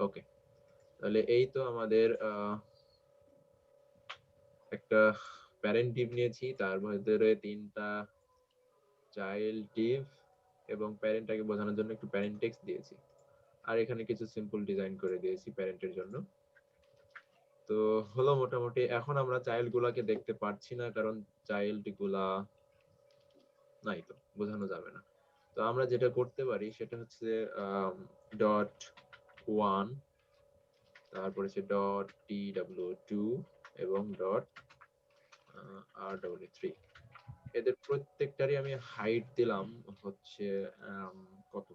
ওকে, তাহলে এই তো আমাদের একটা প্যারেন্ট ডিভ নিয়েছি, তার ভিতরে 3টা চাইল্ড ডিভ এবং প্যারেন্টটাকে বোঝানোর জন্য একটু প্যারেন্ট টেক্সট দিয়েছি, আর এখানে কিছু সিম্পল ডিজাইন করে দিয়েছি প্যারেন্টের জন্য। তো হলো মোটামুটি। এখন আমরা চাইল্ড গুলাকে দেখতে পাচ্ছি না, কারণ চাইল্ড গুলা নাই, তো বোঝানো যাবে না। তো আমরা যেটা করতে পারি সেটা হচ্ছে ডট ওয়ান, তারপরে হচ্ছে ডট tw2 এবং ডট rw3। এদের প্রত্যেকটারই আমি হাইট দিলাম হচ্ছে কত,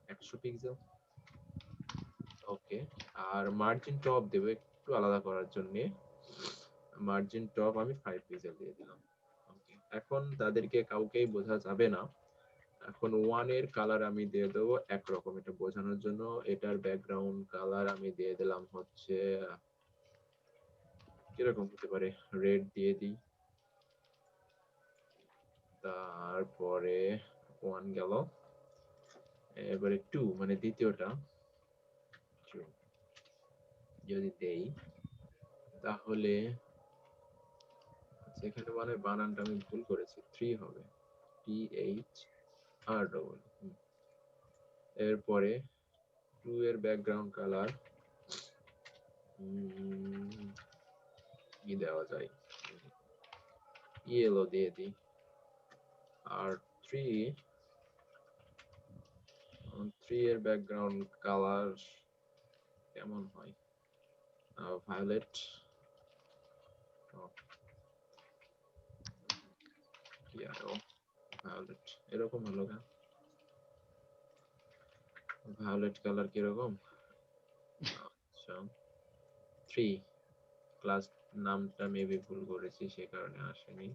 100 পিক্সেল। ওকে, আর মার্জিন টপ দেবো একটু আলাদা করার জন্য, মার্জিন টপ আমি 5 পিক্সেল দিয়ে দিলাম। ওকে, এখন তাদেরকে কাউকেই বোঝা যাবে না। এখন ওয়ানের কালার আমি দিয়ে দেবো একরকম, এটা বোঝানোর জন্য। এটার ব্যাকগ্রাউন্ড কালার আমি দিয়ে দিলাম হচ্ছে কিরকম হতে পারে, রেড দিয়ে দিই। তারপরে ওয়ান গেল, এবারে টু মানে দ্বিতীয়টা যদি দেই, তাহলে এখানে মানে বানানটা আমি ভুল করেছি, 3 হবে, THR। এরপরে 2 এর ব্যাকগ্রাউন্ড কালার কি দেওয়া যায়, ইয়েলো দিয়ে দিই। আর 3 এর ব্যাকগ্রাউন্ড কালার কেমন হয়, ভায়োলেট। ভায়োলেট এরকম হলো না, ভায়োলেট কালার কিরকম। আচ্ছা, 3 ক্লাস নামটা মেবি ভুল করেছি, সে কারণে আসেনি,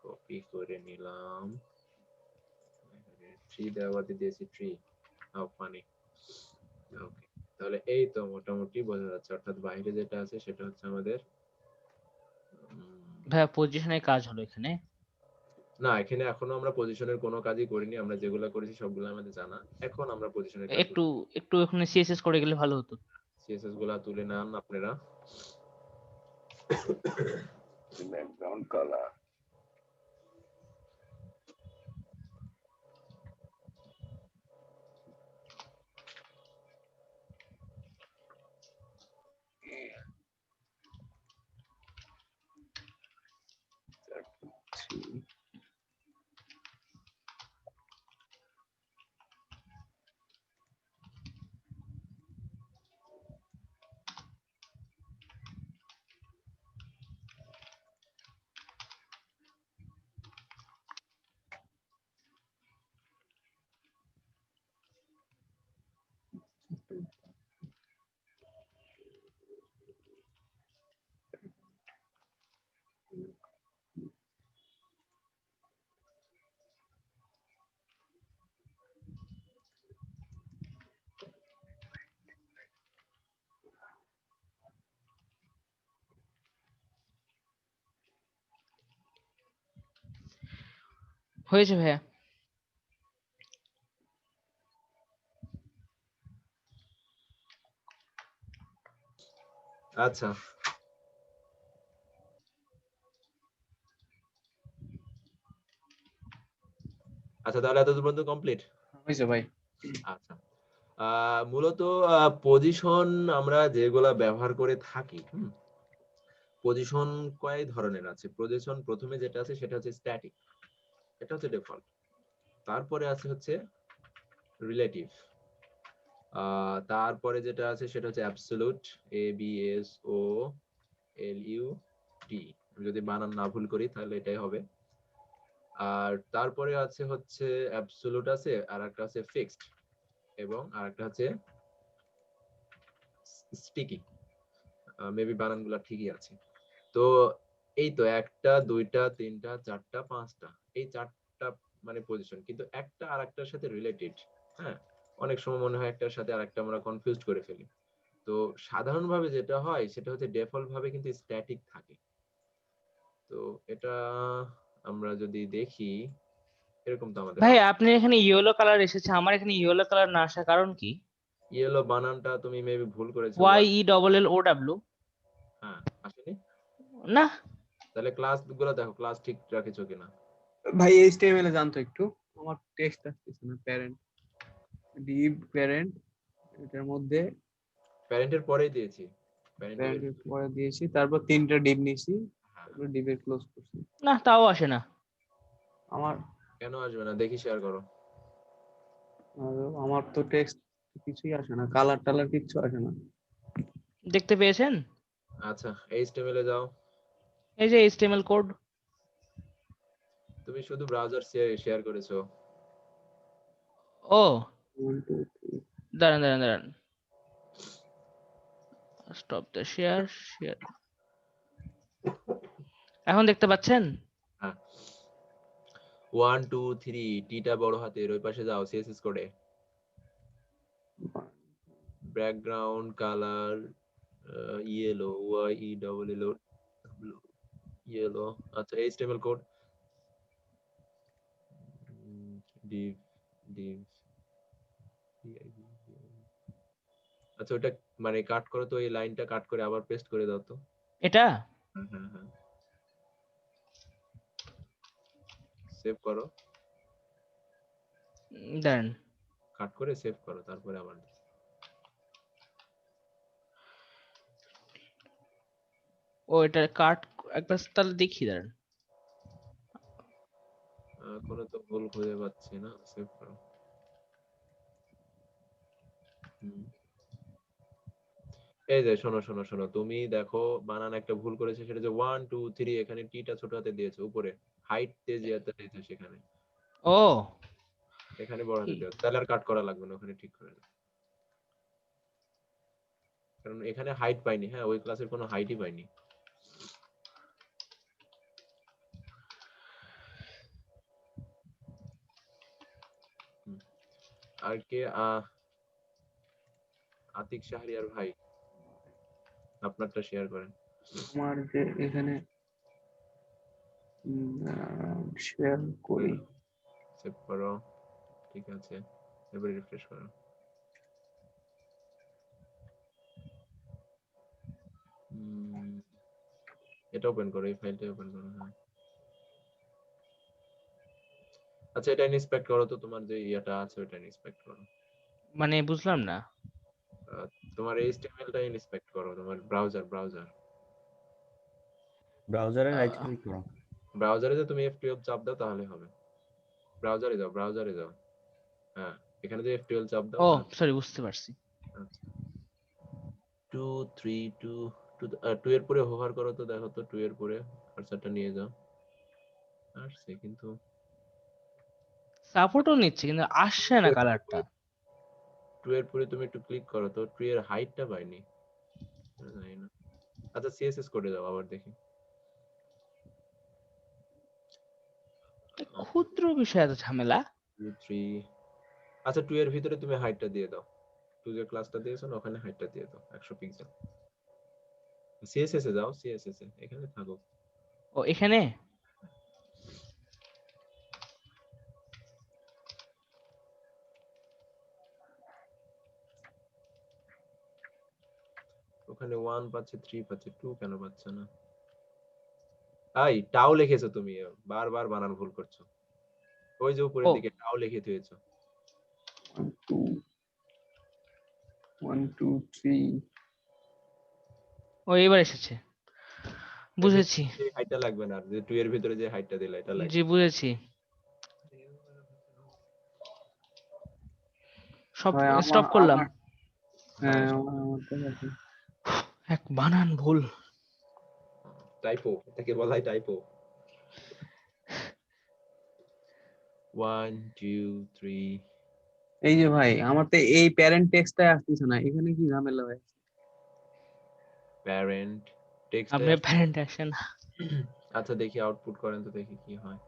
কপি করে নিলাম। 3 দেওয়াতে দিয়েছি 3 পানি। ওকে, তাহলে এই তো মোটামুটি বোঝা যাচ্ছে, অর্থাৎ বাইরে যেটা আছে সেটা হচ্ছে আমাদের ভাইয়া পজিশনের কাজ হলো এখানে। না, এখানে এখনো আমরা পজিশনের কোনো কাজই করিনি, আমরা যেগুলো করেছি সবগুলো আমাদের জানা। এখন আমরা পজিশনের কাজ, একটু একটু এখানে সিএসএস করে গেলে ভালো হতো। সিএসএস গুলা তুলে নেন আপনারা। ব্যাকগ্রাউন্ড কালার হয়েছে ভাইয়া। আচ্ছা, আচ্ছা তাহলে এত পর্যন্ত কমপ্লিট। হয়েছে ভাই। আচ্ছা, মূলত পজিশন আমরা যেগুলা ব্যবহার করে থাকি, পজিশন কয় ধরনের আছে। পজিশন প্রথমে যেটা আছে সেটা হচ্ছে স্ট্যাটিক, এটা হচ্ছে ডিফল্ট। তারপরে আছে হচ্ছে রিলেটিভ, তারপরে যেটা আছে সেটা হচ্ছে অ্যাবসোলুট, ABSOLUT, যদি বানান না ভুল করি তাহলে এটাই হবে। আর তারপরে আছে হচ্ছে অ্যাবসোলুট আছে, আর একটা আছে ফিক্সড, এবং আরেকটা হচ্ছে স্টিকি। মেবি বানানগুলো ঠিকই আছে। তো এই তো 1টা 2টা 3টা 4টা 5টা, এই 4টা মানে পজিশন, কিন্তু একটা আরেকটার সাথে রিলেটেড। হ্যাঁ, অনেক সময় মনে হয় একটার সাথে আরেকটা আমরা কনফিউজ করে ফেলি। তো সাধারণভাবে যেটা হয় সেটা হচ্ছে ডিফল্ট ভাবে কিন্তু স্ট্যাটিক থাকে। তো এটা আমরা যদি দেখি, এরকম তো আমাদের ভাই আছে। আপনি এখানে ইয়েলো কালার এসেছে, আমার এখানে ইয়েলো কালার না আসার কারণ কি? ইয়েলো বানানটা তুমি মেবি ভুল করেছো। YELLOW হ্যাঁ, আসেনি? না তাহলে ক্লাসগুলো দেখো, ক্লাস ঠিক রাখেছো কিনা। ভাই HTML এ জানতো একটু, আমার টেক্সট আসতেছে না। প্যারেন্ট ডিভ প্যারেন্ট, এটার মধ্যে প্যারেন্টের পরেই দিয়েছি। প্যারেন্টের পরে দিয়েছি, তারপর 3টা ডিভ নিয়েছি, হ্যাঁ, তারপর ডিভের ক্লোজ করছি। না তাও আসে না। আমার কেন আসবে না দেখি, শেয়ার করো। আমার তো টেক্সট কিছুই আসে না, কালার টালার কিচ্ছু আসে না। দেখতে পেয়েছেন? আচ্ছা, HTML এ যাও। এই যে HTML কোড। তুমি শুধু ব্রাউজার শেয়ার করেছো। ও 1 2 3 দাঁড়ান স্টপ দ্য শেয়ার। এখন দেখতে পাচ্ছেন? হ্যাঁ, 1 2 3 টিটা বড় হাতের, ওই পাশে যাও সিএসএস কোডে। Background colour yellow, YELLO yellow. আচ্ছা, HTML কোড div div আচ্ছা, ওটা মানে কাট করো তো, এই লাইনটা কাট করে আবার পেস্ট করে দাও তো। এটা হ্যাঁ, সেভ করো, দাঁড়ান। কাট করে সেভ করো, তারপরে আবার ও এটা কাট একবার তাহলে দেখি, দাঁড়ান। কোনো তো ভুল খুঁজে পাচ্ছি না, সেভ করো। এই যে শোনো, তুমি দেখো বানান একটা ভুল করেছে, সেটা যে 1 2 3 এখানে টিটা ছোট হাতে দিয়েছে উপরে, হাইট তে যে এত দিয়েছে সেখানে, ও এখানে বড় হাতে দিয়েছে, তাহলে আর কাট করা লাগবে না, ওখানে ঠিক করে দাও। কারণ এখানে হাইট পাইনি, হ্যাঁ ওই ক্লাসের কোনো হাইটই পাইনি। আর কে আতিক শাহরিয়ার ভাই, আপনারটা শেয়ার করেন। আমার যে এখানে শেয়ার করি, সেভ করো, ঠিক আছে, এবারে রিফ্রেশ করো। এটা ওপেন করো, এই ফাইলটা ওপেন করো। হ্যাঁ, আচ্ছা এটা ইন্সপেক্ট করো তো, তোমার যে ইয়াটা আছে ওটা ইন্সপেক্ট করো। মানে বুঝলাম না। তোমার HTML টা ইন্সপেক্ট করো, তোমার ব্রাউজারে রাইট ক্লিক করো। ব্রাউজারে যে তুমি F12 চাপ দাও তাহলে হবে। ব্রাউজারে যাও। হ্যাঁ, এখানে যে F12 চাপ দাও। ও সরি, বুঝতে পারছি। আচ্ছা 2 3 2 2 এর পরে হোভার করো তো, দেখো তো 2 এর পরে কার্সারটা নিয়ে যাও। আসছে কিন্তু সাপোর্টও নিচ্ছে কিন্তু আসছে না কালারটা। 2 এর পরে তুমি একটু ক্লিক করো তো, 2 এর হাইটটা পাইনি, জানি না। আচ্ছা CSS কোডে যাও আবার দেখি। ক্ষুদ্র বিষয় এত ঝামেলা। 2 3 আচ্ছা 2 এর ভিতরে তুমি হাইটটা দিয়ে দাও, 2 যে ক্লাসটা দিয়েছো না ওখানে হাইটটা দিয়ে দাও 100 পিক্সেল। CSS এ যাও, CSS এ এখানে থাকো। ও এখানে ওখানে 1 পাচ্ছে, 3 পাচ্ছে, 2 কেন পাচ্ছে না? টাও লিখেছো তুমি, বারবার বানান ভুল করছো। ওই যে উপরের ও দিকে টাও লিখে দিয়েছো। 1 2 3 ও এবার এসেছে, বুঝেছি। এই হাইটটা লাগবে না, যে 2 এর ভিতরে যে হাইটটা দিলা এটা লাগবে। জি বুঝেছি, সব ভাই স্টপ করলাম। হ্যাঁ, আমার তো আছে। এক বানান ভুল। টাইপো, এটাকে বলা হয় টাইপো। 1 2 3 এই যে ভাই আমার তো এই প্যারেন্ট টেক্সটটাই আসতেছে না, এখানে কি ঝামেলা ভাই? Parent text. আপনার প্যারেন্ট আসে না। আচ্ছা দেখি আউটপুট করেন তো, দেখি কি হয়।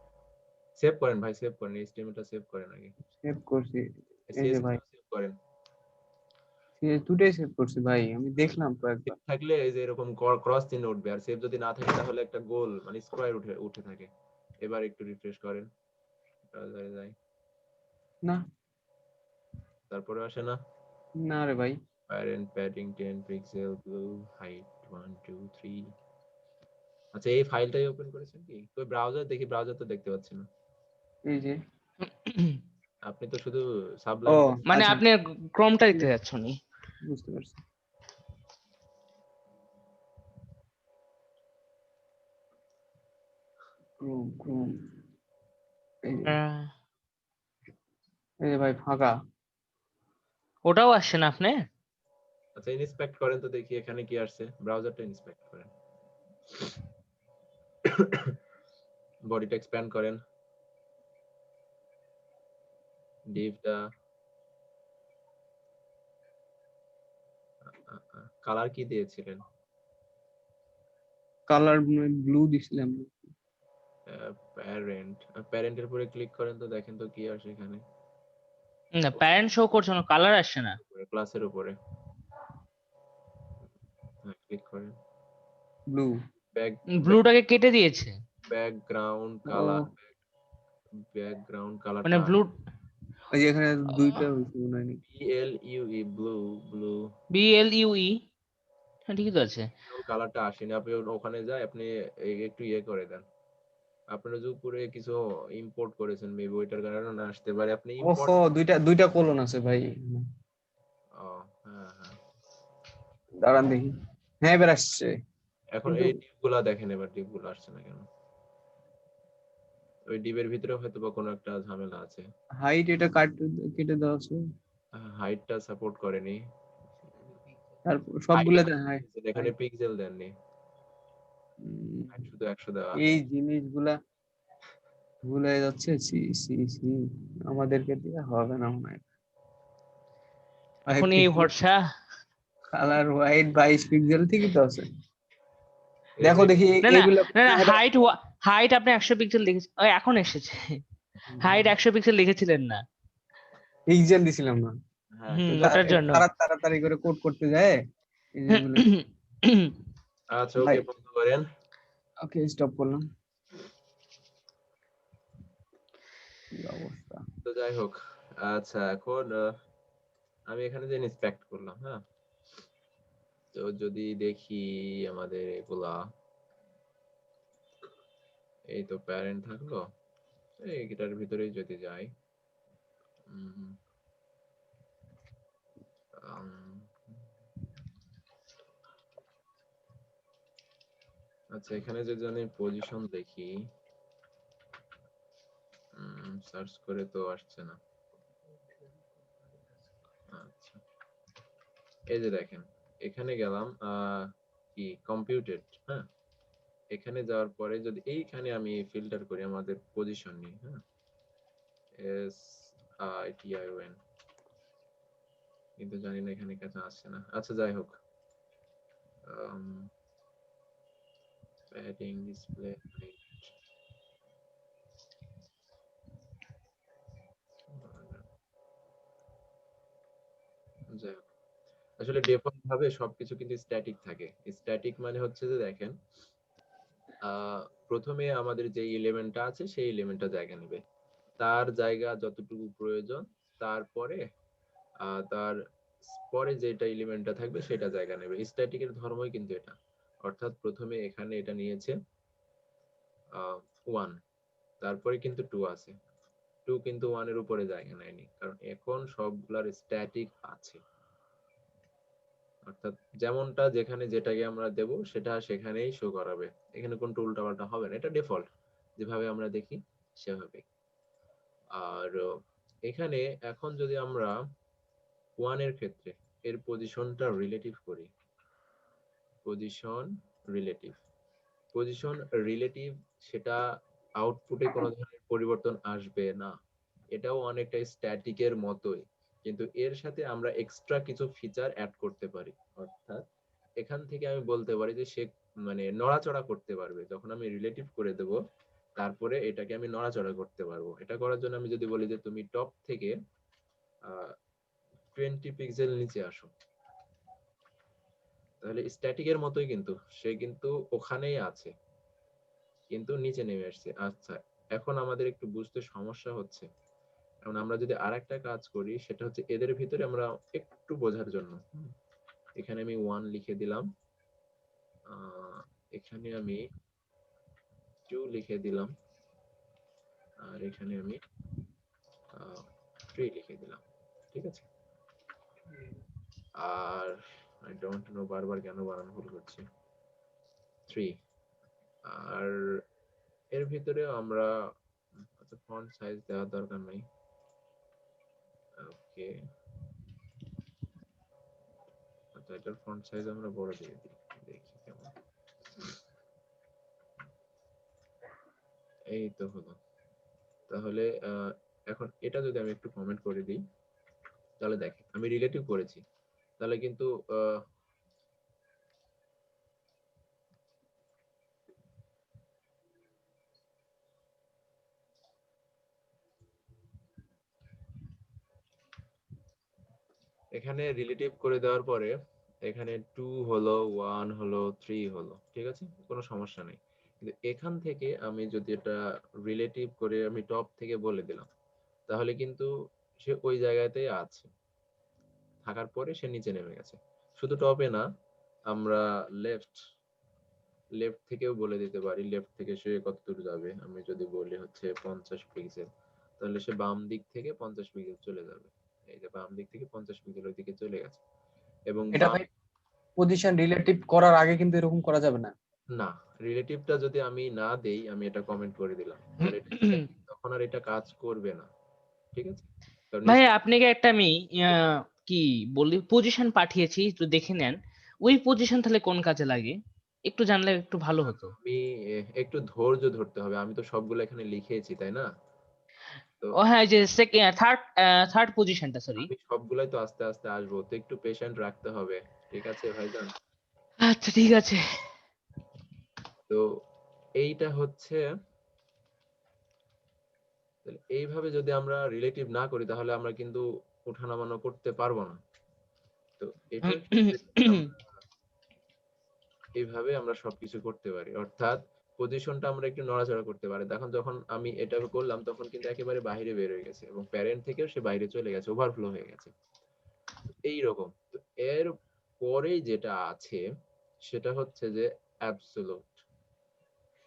সেভ করেন ভাই, সেভ করেন, HTML টা সেভ করেন আগে। সেভ করছি, এই যে CSS ভাই সেভ করেন। দুটোই সেভ করছি ভাই, আমি দেখলাম তো সেভ একবার। থাকলে এই যে এরকম ক্রস চিহ্ন উঠবে, আর সেভ যদি না থাকে তাহলে একটা গোল মানে স্কয়ার উঠে থাকে। এবার একটু রিফ্রেশ করেন, ব্রাউজারে যাই, না তারপরে আসে না। না রে ভাই, parent padding 10 pixel blue height 1 2 3। আচ্ছা এই ফাইলটাই ওপেন করেছেন কি? তো ব্রাউজার দেখি, ব্রাউজার তো দেখতে পাচ্ছি না। এই যে আপনি তো শুধু ও সাবলাইম মানে আচ্ছা, আপনি ক্রোমটা দিতে যাচ্ছেন। বুঝতে পারছি। ক্রোম ক্রোম এই যে ভাই ফাঁকা। ওটাও আসছে না আপনি? আচ্ছা ইন্সপেক্ট করেন তো দেখি এখানে কি আসছে, ব্রাউজারটা ইন্সপেক্ট করেন। বডিটা এক্সপ্যান্ড করেন, ডিভটা কালার কি দিয়েছিলেন? কালার ব্লু দিছিলাম। প্যারেন্টের উপরে ক্লিক করেন তো দেখেন তো কি আসে এখানে। না, প্যারেন্ট শো করছে না, কালার আসছে না। ক্লাসের উপরে ক্লিক করেন, ব্লু ব্লুটাকে কেটে দিয়েছে। ব্যাকগ্রাউন্ড ও কালার, ব্যাকগ্রাউন্ড মানে কালারটা ব্লু ওই যে এখানে দুইটা হয়েছে মনে হয়। BLUE ব্লু, ব্লু BLUE, হ্যাঁ ঠিকই তো আছে। কালারটা আসেনি। আপনি ওখানে যাই, আপনি একটু ইয়ে করে দেন। আপনারা যে উপরে কিছু ইম্পোর্ট করেছেন মেবি ওইটার কারণে না আসতে পারে। আপনি ইম্পোর্ট ওহো, দুইটা কোলন আছে ভাই। হ্যাঁ হ্যাঁ দাঁড়ান দেখি। হ্যাঁ এবার আসছে। এখন কিন্তু এই ডিপগুলা দেখেন, এবার ডিপগুলো আসছে না কেন? ওই ডিপের ভিতরে হয়তো বা কোনো একটা ঝামেলা আছে। হাইট এটা কেটে দেওয়া আছে। হাইটটা সাপোর্ট করেনি। তারপর Height সবগুলাতে হাই। এখানে পিক্সেল দেননি, height শুধু 100 দেওয়া আছে। এই জিনিসগুলা ভুলে যাচ্ছে। সি সি সি আমাদেরকে দিয়ে হবে না মনে হয়। এখন এই ভরসা। কালার হোয়াইট 22 পিক্সেল ঠিকই তো আছে। এই দেখো যে দেখি না না এগুলো না না, হাইট আপনি 100 পিক্সেল লিখেছেন, ওই এখন এসেছে। হাইট 100 পিক্সেল লিখেছিলেন না? পিক্সেল দিছিলাম না। হ্যাঁ ওটার জন্য। তাড়াতাড়ি করে কোড করতে যায় এই জিনিসগুলো। আচ্ছা ভাই ওকে বন্ধ করেন। ওকে স্টপ করলাম। কি অবস্থা। তো যাই হোক, আচ্ছা এখন আমি এখানে যে ইন্সপেক্ট করলাম, হ্যাঁ তো যদি দেখি আমাদের এগুলা, এই তো প্যারেন্ট থাকলো, এইটার ভিতরেই যদি যাই, উম, আচ্ছা এখানে যদি আমি পজিশন দেখি, সার্চ করে তো আসছে না। আচ্ছা এই যে দেখেন, এখানে গেলাম কি কম্পিউটেড, হ্যাঁ এখানে যাওয়ার পরে যদি এইখানে আমি ফিল্টার করি আমাদের পজিশন নিয়ে, হ্যাঁ SITION, কিন্তু জানি না এখানে কাছে আসছে না। আচ্ছা যাই হোক, প্যাডিং ডিসপ্লে যাই হোক, আসলে ডিফল্ট ভাবে সবকিছু কিন্তু স্ট্যাটিক থাকে। স্ট্যাটিক মানে হচ্ছে যে দেখেন, প্রথমে আমাদের যে এলিমেন্টটা আছে সেই এলিমেন্টটা জায়গা নেবে, তার জায়গা যতটুকু প্রয়োজন, তারপরে তার পরে যেটা এলিমেন্টটা থাকবে সেটা জায়গা নেবে। স্ট্যাটিকের ধর্মই কিন্তু এটা, অর্থাৎ প্রথমে এখানে এটা নিয়েছে 1, তারপরে কিন্তু 2 আছে, 2 কিন্তু 1 এর উপরে জায়গা নেয়নি, কারণ এখন সবগুলার স্ট্যাটিক আছে। অর্থাৎ যেমনটা যেখানে যেটাকে আমরা দেব সেটা সেখানেই শো করাবে, এখানে কোনো উল্টাপাল্টা হবে না, এটা ডিফল্ট যেভাবে আমরা দেখি সেভাবে। আর এখানে এখন যদি আমরা 1 এর ক্ষেত্রে এর পজিশনটা রিলেটিভ করি, পজিশন রিলেটিভ সেটা আউটপুটে কোনো ধরনের পরিবর্তন আসবে না, এটাও অনেকটা স্ট্যাটিকের মতোই, কিন্তু এর সাথে আমরা এক্সট্রা কিছু ফিচার অ্যাড করতে পারি। অর্থাৎ এখান থেকে আমি বলতে পারি যে সে মানে নড়াচড়া করতে পারবে, যখন আমি রিলেটিভ করে দেব তারপরে এটাকে আমি নড়াচড়া করতে পারবো। এটা করার জন্য আমি যদি বলি যে তুমি টপ থেকে 20 পিক্সেল নিচে আসো, তাহলে স্ট্যাটিকের মতোই কিন্তু সে কিন্তু ওখানেই আছে, কিন্তু নিচে নেমে আসছে। আচ্ছা এখন আমাদের একটু বুঝতে সমস্যা হচ্ছে, এখন আমরা যদি আরেকটা কাজ করি সেটা হচ্ছে এদের ভিতরে আমরা একটু বোঝার জন্য এখানে আমি 1 লিখে দিলাম, এখানে আমি 2 লিখে দিলাম, আর এখানে আমি 3 লিখে দিলাম। ঠিক আছে, আর আই ডোন্ট নো বারবার কেন বানান ভুল করছি, 3। আর এর ভিতরে আমরা আচ্ছা ফন্ট সাইজ দেওয়ার দরকার নাই, ওকে। আচ্ছা এটার ফন্ট সাইজ আমরা বড় দিয়ে দিই, দেখি কেমন। এই তো হলো। তাহলে এখন এটা যদি আমি একটু কমেন্ট করে দিই, তাহলে দেখেন আমি রিলেটিভ করেছি, তাহলে কিন্তু এখানে রিলেটিভ করে দেওয়ার পরে এখানে 2 হলো, 1 হলো, 3 হলো, ঠিক আছে, কোনো সমস্যা নেই। কিন্তু এখান থেকে আমি যদি এটা রিলেটিভ করে আমি টপ থেকে বলে দিলাম, তাহলে কিন্তু সে ওই জায়গাতেই আছে, থাকার পরে সে নিচে নেমে গেছে। শুধু টপে না, আমরা লেফট থেকেও বলে দিতে পারি, লেফট থেকে সে কত দূর যাবে। আমি যদি বলি হচ্ছে 50 পিক্সেল, তাহলে সে বাম দিক থেকে 50 পিক্সেল চলে যাবে। এই যে বাম দিক থেকে 50 পিক্সেল ওই দিকে চলে গেছে। এবং এটা ভাই পজিশন রিলেটিভ করার আগে কিন্তু এরকম করা যাবে না। না, রিলেটিভটা যদি আমি না দেই, আমি এটা কমেন্ট করে দিলাম, তাহলে তখন আর এটা কাজ করবে না। ঠিক আছে, কারণ ভাই আপনাকে একটা আমি কি বলি পজিশন পাঠিয়েছি, একটু দেখে নেন ওই পজিশন তাহলে কোন কাজে লাগে, একটু জানলে একটু ভালো হতো। আমি একটু ধৈর্য ধরতে হবে, আমি তো সবগুলো এখানে লিখেছি তাই না, তো ও হ্যাঁ, যে থার্ড পজিশনটা, সরি। আমি সবগুলাই তো আস্তে আস্তে আসবো, তো একটু পেশেন্ট রাখতে হবে। ঠিক আছে ভাইজান, আচ্ছা ঠিক আছে। তো এইটা হচ্ছে, এইভাবে যদি আমরা রিলেটিভ না করি তাহলে আমরা কিন্তু ওঠানামানো করতে পারবো না। তো এটার ক্ষেত্রে এইভাবে আমরা সবকিছু করতে পারি, অর্থাৎ পজিশনটা আমরা একটু নড়াচড়া করতে পারি। দেখুন যখন আমি এটা করলাম তখন কিন্তু একেবারে বাইরে বের হয়ে গেছে এবং প্যারেন্ট থেকেও সে বাইরে চলে গেছে, ওভারফ্লো হয়ে গেছে। এইরকম তো এর পরেই যেটা আছে সেটা হচ্ছে যে অ্যাবসোলুট।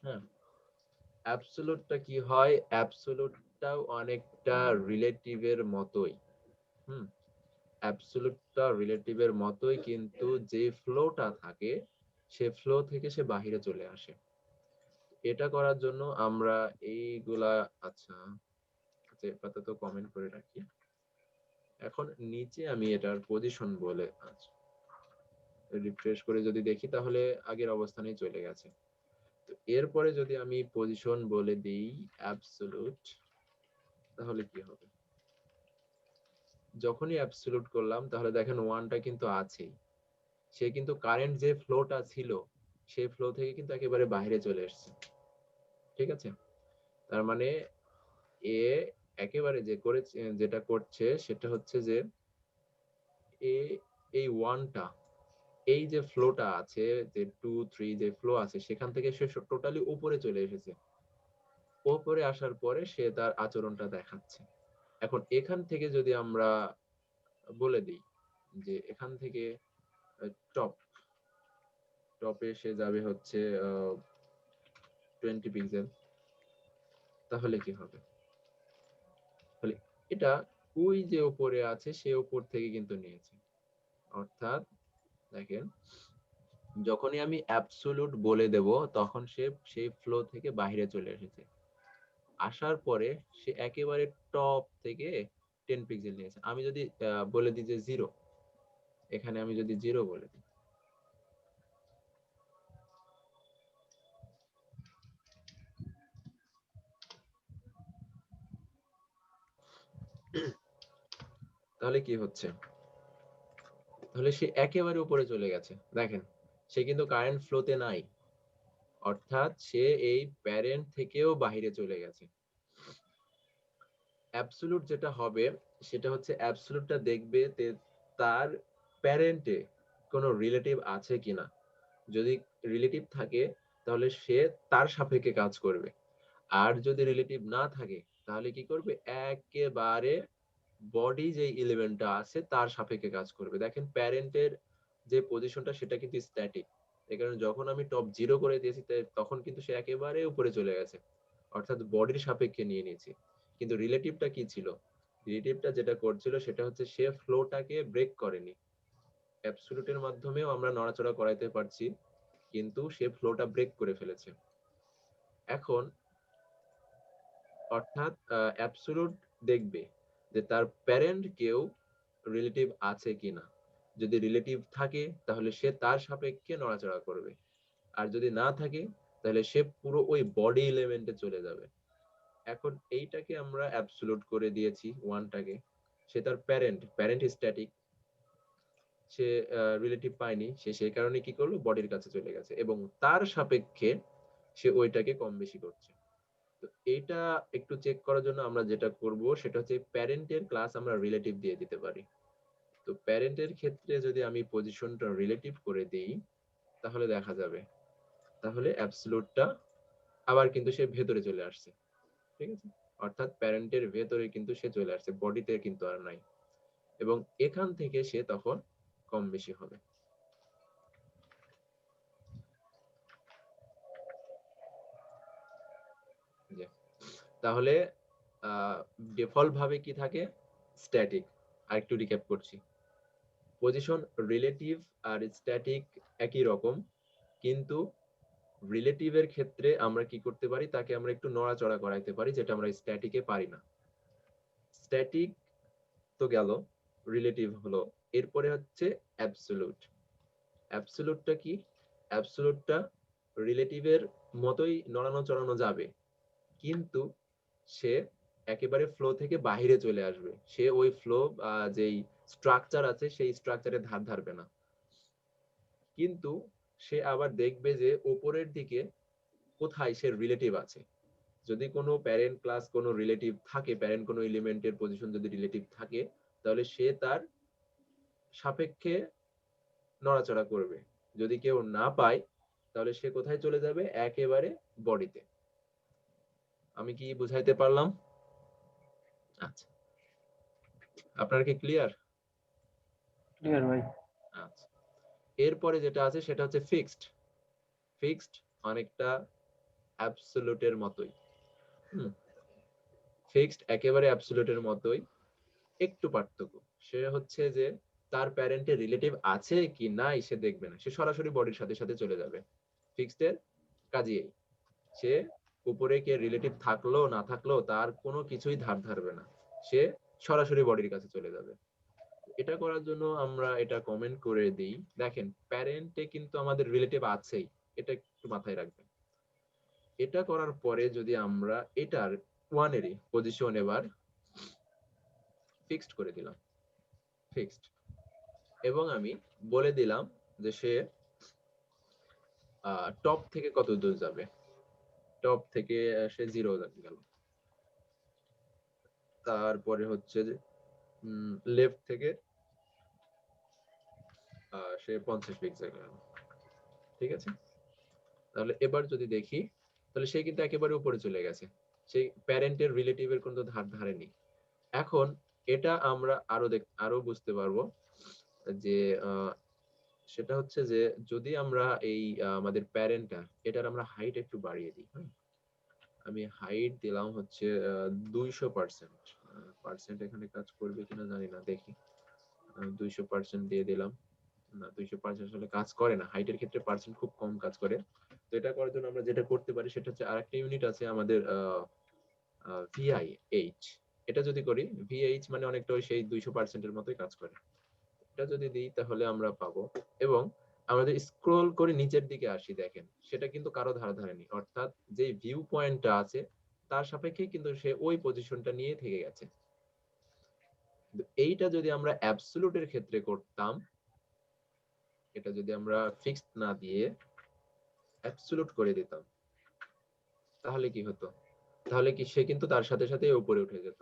হ্যাঁ, অ্যাবসোলুটটা কি হয়, অ্যাবসোলুটটাও অনেকটা রিলেটিভের মতোই। হুম, অ্যাবসোলুটটা রিলেটিভের মতোই, কিন্তু যে ফ্লোটা থাকে সে ফ্লো থেকে সে বাহিরে চলে আসে। এটা করার জন্য আমরা এইগুলা, আচ্ছা আপাতত কমেন্ট করে রাখি। এখন নিচে আমি এটার পজিশন বলে, আচ্ছা রিফ্রেশ করে যদি দেখি তাহলে আগের অবস্থানেই চলে গেছে। তো এরপরে যদি আমি পজিশন বলে দিই অ্যাবসোলুট, তাহলে কি হবে? যখনই অ্যাবসোলুট করলাম তাহলে দেখেন ওয়ানটা কিন্তু আছেই, সে কিন্তু কারেন্ট যে ফ্লোটা ছিল সেই ফ্লো থেকে কিন্তু একেবারে বাইরে চলে এসেছে। ঠিক আছে, তার মানে এ একেবারে যে করেছে, যেটা করছে সেটা হচ্ছে যে এ এই ওয়ানটা, এই যে ফ্লোটা আছে, যে 2 3 যে ফ্লো আছে সেখান থেকে সে টোটালি উপরে চলে এসেছে। উপরে আসার পরে সে তার আচরণটা দেখাচ্ছে। এখন এখান থেকে যদি আমরা বলে দিই যে এখান থেকে টপ টপে সে যাবে হচ্ছে 20 পিক্সেল, তাহলে কি হবে? তাহলে এটা ওই যে উপরে আছে সে উপর থেকে কিন্তু নিয়েছে, অর্থাৎ দেখেন যখনই আমি অ্যাবসোলুট বলে দেব তখন সে সেই ফ্লো থেকে বাইরে চলে এসেছে, আসার পরে সে একেবারে টপ থেকে 10 পিক্সেল নিয়েছে। আমি যদি বলে দিই যে 0, এখানে আমি যদি 0 বলে দিই, তাহলে কি হচ্ছে? তাহলে সে একেবারে উপরে চলে গেছে। দেখেন সে কিন্তু কারেন্ট ফ্লোতে নাই, অর্থাৎ সে এই প্যারেন্ট থেকেও বাইরে চলে গেছে। অ্যাবসোলুট যেটা হবে সেটা হচ্ছে অ্যাবসোলুটটা দেখবে তার প্যারেন্টে কোনো রিলেটিভ আছে কিনা। যদি রিলেটিভ থাকে তাহলে সে তার সাপেক্ষে কাজ করবে, আর যদি রিলেটিভ না থাকে তাহলে কি করবে, একেবারে বডি যে এলিমেন্টটা আছে তার সাপেক্ষে কাজ করবে। দেখেন প্যারেন্টের যে পজিশনটা সেটা কিন্তু স্ট্যাটিক, এই কারণে যখন আমি টপ 0 করে দিয়েছি তখন কিন্তু সে একেবারে উপরে চলে গেছে, অর্থাৎ বডির সাপেক্ষে নিয়ে নিয়েছি। কিন্তু রিলেটিভটা কি ছিল, রিলেটিভটা যেটা করছিল সেটা হচ্ছে সে ফ্লোটাকে ব্রেক করেনি। অ্যাবসলিউটের মাধ্যমেও আমরা নড়াচড়া করাইতে পারছি, কিন্তু সে ফ্লোটা ব্রেক করে ফেলেছে। এখন অর্থাৎ অ্যাবসলিউট দেখবে যে তার প্যারেন্ট কেউ রিলেটিভ আছে কিনা। যদি রিলেটিভ থাকে তাহলে সে তার সাপেক্ষে নড়াচড়া করবে, আর যদি না থাকে তাহলে সে পুরো ওই বডি এলিমেন্টে চলে যাবে। এখন এইটাকে আমরা অ্যাবসলিউট করে দিয়েছি ওয়ানটাকে, সে তার প্যারেন্ট স্ট্যাটিক, সে রিলেটিভ পায়নি, সে সেই কারণে কি করলো, বডির কাছে চলে গেছে এবং তার সাপেক্ষে সে ওইটাকে কম বেশি করছে। তো এইটা একটু চেক করার জন্য আমরা যেটা করব সেটা হচ্ছে প্যারেন্টের ক্লাস আমরা রিলেটিভ দিয়ে দিতে পারি। তো প্যারেন্টের ক্ষেত্রে যদি আমি পজিশনটা রিলেটিভ করে দেই তাহলে দেখা যাবে, তাহলে অ্যাবসলিউটটা আবার কিন্তু সে ভেতরে চলে আসছে, ঠিক আছে, অর্থাৎ প্যারেন্টের ভেতরে কিন্তু সে চলে আসছে, বডিতে কিন্তু আর নাই, এবং এখান থেকে সে তখন কম বেশি হবে। তাহলে ডিফল্ট ভাবে কি থাকে, স্ট্যাটিক। আর একটু রিক্যাপ করছি, পজিশন রিলেটিভ আর স্ট্যাটিক একই রকম, কিন্তু রিলেটিভের ক্ষেত্রে আমরা কি করতে পারি, তাকে আমরা একটু নড়াচড়া করাইতে পারি, যেটা আমরা স্ট্যাটিকে পারি না। স্ট্যাটিক তো গেল, রিলেটিভ হলো, এরপরে হচ্ছে অ্যাবসলিউট। অ্যাবসলিউটটা কি, অ্যাবসলিউটটা রিলেটিভের মতোই নড়ানো চড়ানো যাবে, কিন্তু সে একেবারে ফ্লো থেকে বাহিরে চলে আসবে, সে ওই ফ্লো যেই স্ট্রাকচার আছে সেই স্ট্রাকচারে ধার ধারবে না, কিন্তু সে আবার দেখবে যে উপরের দিকে কোথায় সে রিলেটিভ আছে। যদি কোনো প্যারেন্ট ক্লাস কোনো রিলেটিভ থাকে, প্যারেন্ট কোনো এলিমেন্টের পজিশন যদি রিলেটিভ থাকে, তাহলে সে তার সাপেক্ষে নড়াচড়া করবে। যদি কেউ না পায় তাহলে সে কোথায় চলে যাবে, একেবারে বডিতে। আমি কি বুঝাইতে পারলাম? আচ্ছা, আপনার কি ক্লিয়ার? ক্লিয়ার ভাই। আচ্ছা, এরপরে যেটা আছে সেটা হচ্ছে ফিক্সড। ফিক্সড অনেকটা অ্যাবসলিউটের মতোই। ফিক্সড একেবারে অ্যাবসলিউটের মতোই, একটু পার্থক্য সে হচ্ছে যে তার প্যারেন্টের রিলেটিভ আছে কি নাই সে দেখবে না, সে সরাসরি বডির সাথে সাথে চলে যাবে। ফিক্সডের কাজই এই, সে উপরে কে রিলেটিভ থাকলো না থাকলো তার কোনো কিছুই ধার ধারবে না, সে সরাসরি বডির কাছে চলে যাবে। এটা করার জন্য আমরা এটা কমেন্ট করে দিই। দেখেন প্যারেন্টে কিন্তু আমাদের রিলেটিভ আছেই, এটা একটু মাথায় রাখবেন। এটা করার পরে যদি আমরা এটার ওয়ানেরই পজিশন এবার ফিক্সড করে দিলাম, ফিক্সড, এবং আমি বলে দিলাম যে সে টপ থেকে কত দূর যাবে, টপ থেকে সে 0 গেল, তারপরে হচ্ছে যে লেফট থেকে সে 50 পিক্সেল গেল, ঠিক আছে। তাহলে এবার যদি দেখি তাহলে সে কিন্তু একেবারে উপরে চলে গেছে, সেই প্যারেন্টের রিলেটিভের কোনো ধার ধারেনি। এখন এটা আমরা আরো বুঝতে পারবো যে সেটা হচ্ছে যে যদি আমরা এই আমাদের প্যারেন্টটা এটার আমরা হাইট একটু বাড়িয়ে দিই, হ্যাঁ, আমি হাইট দিলাম হচ্ছে 200%। পার্সেন্ট এখানে কাজ করবে কিনা জানি না, দেখি। 200% দিয়ে দিলাম, না 200% আসলে কাজ করে না, হাইটের ক্ষেত্রে পার্সেন্ট খুব কম কাজ করে। তো এটা করার জন্য আমরা যেটা করতে পারি সেটা হচ্ছে আরেকটা ইউনিট আছে আমাদের ভিআইএইচ। এটা যদি করি, ভিএইচ মানে অনেকটা ওই সেই 200%-এর মতোই কাজ করে। এটা যদি দিই তাহলে আমরা পাবো, এবং আমরা যদি স্ক্রল করে নিচের দিকে আসি, দেখেন সেটা কিন্তু কারো ধারে ধারেনি, অর্থাৎ যে ভিউ পয়েন্টটা আছে তার সাপেক্ষে কিন্তু সে ওই পজিশনটা নিয়ে থেকে গেছে। এইটা যদি আমরা অ্যাবসলিউটের ক্ষেত্রে করতাম, এটা যদি আমরা ফিক্সড না দিয়ে অ্যাবসলিউট করে দিতাম তাহলে কি হতো, তাহলে কি সে কিন্তু তার সাথে সাথে উপরে উঠে যেত।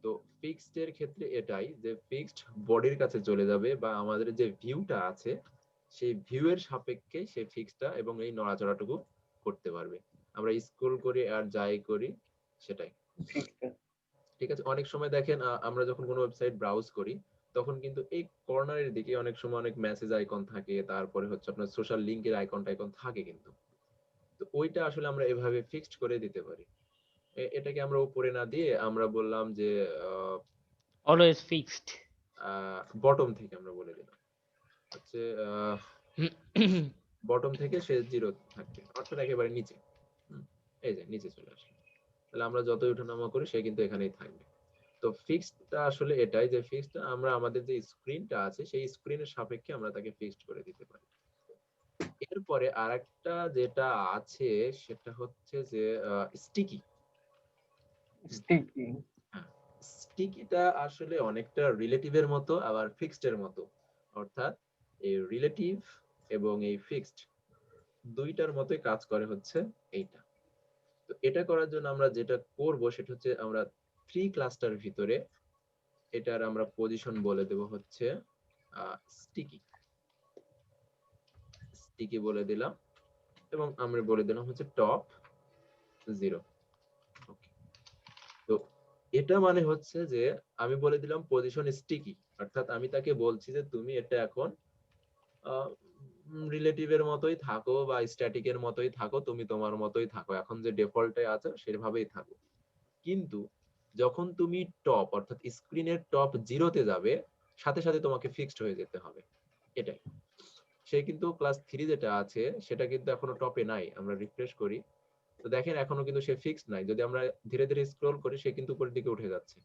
তো ফিক্সড এর ক্ষেত্রে এটাই যে ফিক্সড বডির কাছে চলে যাবে, বা আমাদের যে ভিউটা আছে সেই ভিউ এর সাপেক্ষে সে ফিক্সডটা এবং এই নড়াচড়াটুকু করতে পারবে। আমরা স্ক্রল করি আর যাই করি সেটাই। ঠিক আছে, অনেক সময় দেখেন আমরা যখন কোনো ওয়েবসাইট ব্রাউজ করি তখন কিন্তু এই কর্নারের দিকে অনেক সময় অনেক মেসেজ আইকন থাকে, তারপরে হচ্ছে আপনার সোশ্যাল লিংকের আইকন টাইকন থাকে কিন্তু। তো ওইটা আসলে আমরা এভাবে ফিক্সড করে দিতে পারি। এটাকে আমরা উপরে না দিয়ে আমরা বললাম যে অলওয়েজ ফিক্সড। বটম থেকে আমরা বলে দিলাম হচ্ছে বটম থেকে সে 0 থাকবে, অর্থাৎ একেবারে নিচে। এই যে নিচে চলে আসবে, তাহলে আমরা যতই ওঠানামা করি সে কিন্তু এখানেই থাকবে। তো ফিক্সডটা আসলে এটাই যে ফিক্সড আমরা আমাদের যে স্ক্রিনটা আছে সেই স্ক্রিনের সাপেক্ষে আমরা তাকে ফিক্সড করে দিতে পারি। এরপরে আরেকটা যেটা আছে সেটা হচ্ছে যে স্টিকি। স্টিকি। স্টিকিটা আসলে অনেকটা রিলেটিভের মতো আবার ফিক্সড এর মতো, অর্থাৎ এই রিলেটিভ এবং এই ফিক্সড দুইটার মতোই কাজ করে হচ্ছে এইটা। তো এটা করার জন্য আমরা যেটা করব সেটা হচ্ছে আমরা 3 ক্লাস্টার ভিতরে এটার আমরা পজিশন বলে দেব হচ্ছে স্টিকি। স্টিকি বলে দিলাম এবং আমরা বলে দিলাম হচ্ছে টপ 0। ওকে, তো এটা মানে হচ্ছে যে আমি বলে দিলাম পজিশন স্টিকি, অর্থাৎ আমি তাকে বলছি যে তুমি এটা এখন রিলেটিভের মতোই থাকো বা স্ট্যাটিকের মতোই থাকো, তুমি তোমার মতোই থাকো, এখন যে ডিফল্টে আছে সেভাবেই থাকো। কিন্তু যখন তুমি টপ অর্থাৎ স্ক্রিনের টপ 0-তে যাবে সাথে সাথে তোমাকে ফিক্সড হয়ে যেতে হবে। এটাই সে কিন্তু ক্লাস 3 যেটা আছে সেটা কিন্তু এখনো টপে নাই। আমরা রিফ্রেশ করি তো দেখেন এখনো কিন্তু সে ফিক্সড নাই। যদি আমরা ধীরে ধীরে স্ক্রল করি সে কিন্তু উপরের দিকে উঠে যাচ্ছে।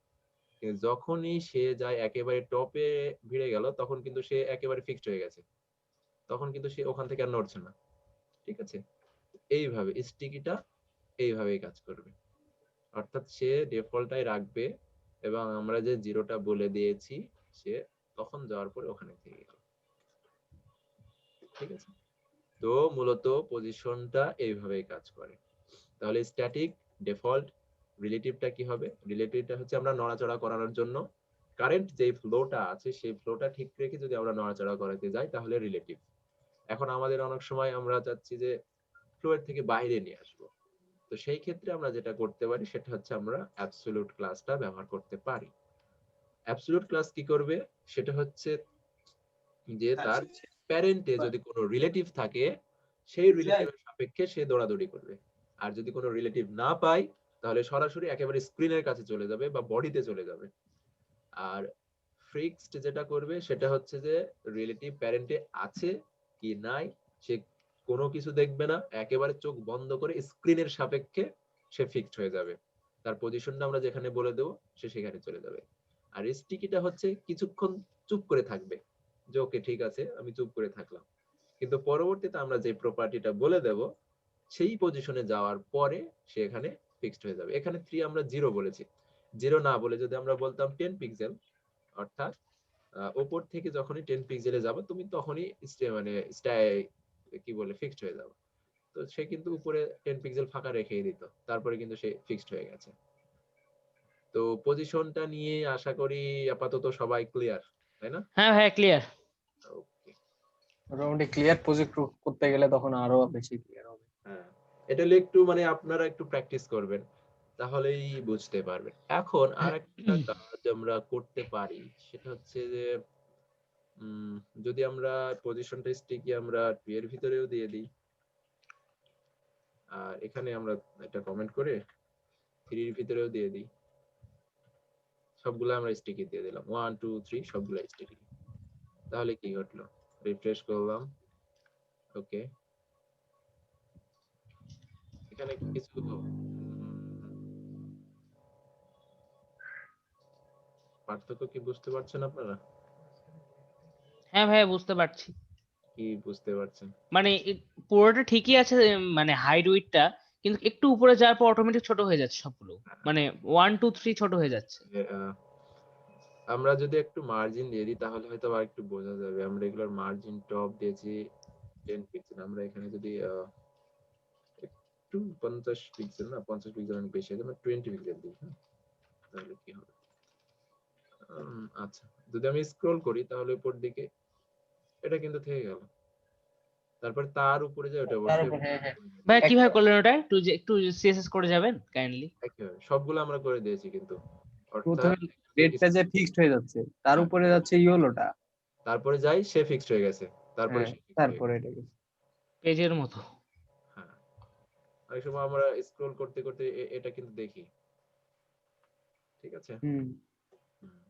কিন্তু যখনই সে যায় একেবারে টপে ভিড়ে গেল তখন কিন্তু সে একেবারে ফিক্সড হয়ে গেছে, তখন কিন্তু সে ওখান থেকে আর নড়ছে না। ঠিক আছে, এইভাবে স্টিকিটা এইভাবেই কাজ করবে, অর্থাৎ সে ডিফল্টটাই রাখবে এবং আমরা যে 0টা বলে দিয়েছি সে তখন যাওয়ার পরে ওখানে থেকে গেল। ঠিক আছে, তো মূলত পজিশনটা এইভাবেই কাজ করে। তাহলে স্ট্যাটিক, ডিফল্ট, রিলেটিভটা কি হবে? রিলেটিভটা হচ্ছে আমরা নড়াচড়া করানোর জন্য কারেন্ট যে ফ্লোটা আছে সেই ফ্লোটা ঠিক রেখে যদি আমরা নড়াচড়া করাতে যাই তাহলে রিলেটিভ। এখন আমাদের অনেক সময় আমরা চাচ্ছি যে ফ্লোয়ের থেকে বাইরে নিয়ে আসবো, তো সেই ক্ষেত্রে আমরা যেটা করতে পারি সেটা হচ্ছে আমরা অ্যাবসলিউট ক্লাসটা ব্যবহার করতে পারি। অ্যাবসলিউট ক্লাস কি করবে সেটা হচ্ছে যে তার প্যারেন্টে যদি কোনো রিলেটিভ থাকে সেই রিলেটিভের সাপেক্ষে সে দৌড়াদৌড়ি করবে, আর যদি কোনো রিলেটিভ না পায় তাহলে সরাসরি একেবারে স্ক্রিনের কাছে চলে যাবে বা বডিতে চলে যাবে। আর ফিক্সড যেটা করবে সেটা হচ্ছে যে রিলেটিভ প্যারেন্টে আছে কি নাই সে কোনো কিছু দেখবে না, একেবারে চোখ বন্ধ করে স্ক্রিনের সাপেক্ষে সে ফিক্সড হয়ে যাবে, তার পজিশনটা আমরা যেখানে বলে দেবো সে সেখানে চলে যাবে। আর স্টিকিটা হচ্ছে কিছুক্ষণ চুপ করে থাকবে যে ওকে ঠিক আছে আমি চুপ করে থাকলাম, কিন্তু পরবর্তীতে আমরা যে প্রপার্টিটা বলে দেব সেই পজিশনে যাওয়ার পরে সে এখানে ফিক্সড হয়ে যাবে। এখানে 3 আমরা 0 বলেছি, 0 না বলে যদি আমরা বলতাম 10 পিক্সেল, অর্থাৎ উপর থেকে যখনই 10 পিক্সেলে যাবে তুমি তখনই মানে কি বলে ফিক্সড হয়ে যাবে। তো সে কিন্তু উপরে 10 পিক্সেল ফাঁকা রেখেই দিত, তারপরে কিন্তু সে ফিক্সড হয়ে গেছে। তো পজিশনটা নিয়ে আশা করি আপাতত সবাই ক্লিয়ার, তাই না? হ্যাঁ ভাইয়া ক্লিয়ার। ওকে, মোটামুটি ক্লিয়ার প্রজেক্ট করতে গেলে তখন আরো বেশি ক্লিয়ার হবে। হ্যাঁ, এটা হলে একটু মানে আপনারা একটু প্র্যাকটিস করবেন তাহলেই বুঝতে পারবেন। এখন আরেকটা কাজ আমরা করতে পারি সেটা হচ্ছে যে যদি আমরা পজিশনটা স্টিকি আমরা 2 এর ভিতরেও দিয়ে দিই, আর এখানে আমরা একটা কমেন্ট করে 3 এর ভিতরেও দিয়ে দিই, সবগুলো আমরা স্টিকি দিয়ে দিলাম 1 2 3 সবগুলো স্টিকি। তাহলে কি ঘটলো? রিফ্রেশ করলাম, ওকে, এখানে কিছু পার্থক্য কি বুঝতে পারছেন আপনারা? হ্যাঁ ভাইয়া বুঝতে পারছি। কি বুঝতে পারছেন? মানে পুরোটা ঠিকই আছে, মানে হাইট উইডটা, কিন্তু একটু উপরে যাওয়ার পর অটোমেটিক ছোট হয়ে যাচ্ছে সবগুলো, মানে 1 2 3 ছোট হয়ে যাচ্ছে। আমরা যদি একটু মার্জিন দিয়ে দিই তাহলে হয়তো আর একটু বোঝা যাবে। আমরা এগুলোর মার্জিন টপ দিয়েছি 10 পিক্সেল, আমরা এখানে যদি একটু 50 পিক্সেল না 50 পিক্সেল অনেক বেশি, আমরা 20 পিক্সেল দিই, হ্যাঁ, তাহলে কি হবে? আচ্ছা, যদি আমি স্ক্রল করি তাহলে উপর দিকে এটা কিন্তু থেকে গেল। তারপরে তার উপরে যে ওটা তার অবশ্যই উপর, হ্যাঁ হ্যাঁ ভাই কিভাবে করলেন ওটা একটু সিএসএস করে যাবেন কাইন্ডলি। একেবারে সবগুলো আমরা করে দিয়েছি কিন্তু, অর্থাৎ প্রথমে রেডটা যে ফিক্সড হয়ে যাচ্ছে, তার হ্যাঁ, উপরে যাচ্ছে ইয়েলোটা। তারপরে যাই সে ফিক্সড হয়ে গেছে, তারপরে হ্যাঁ, সে fixed হয়ে তারপরে গেছে। এটা পেজের মতো। হ্যাঁ, অনেক সময় আমরা স্ক্রল করতে করতে এটা কিন্তু দেখি, ঠিক আছে। হুম। হুম।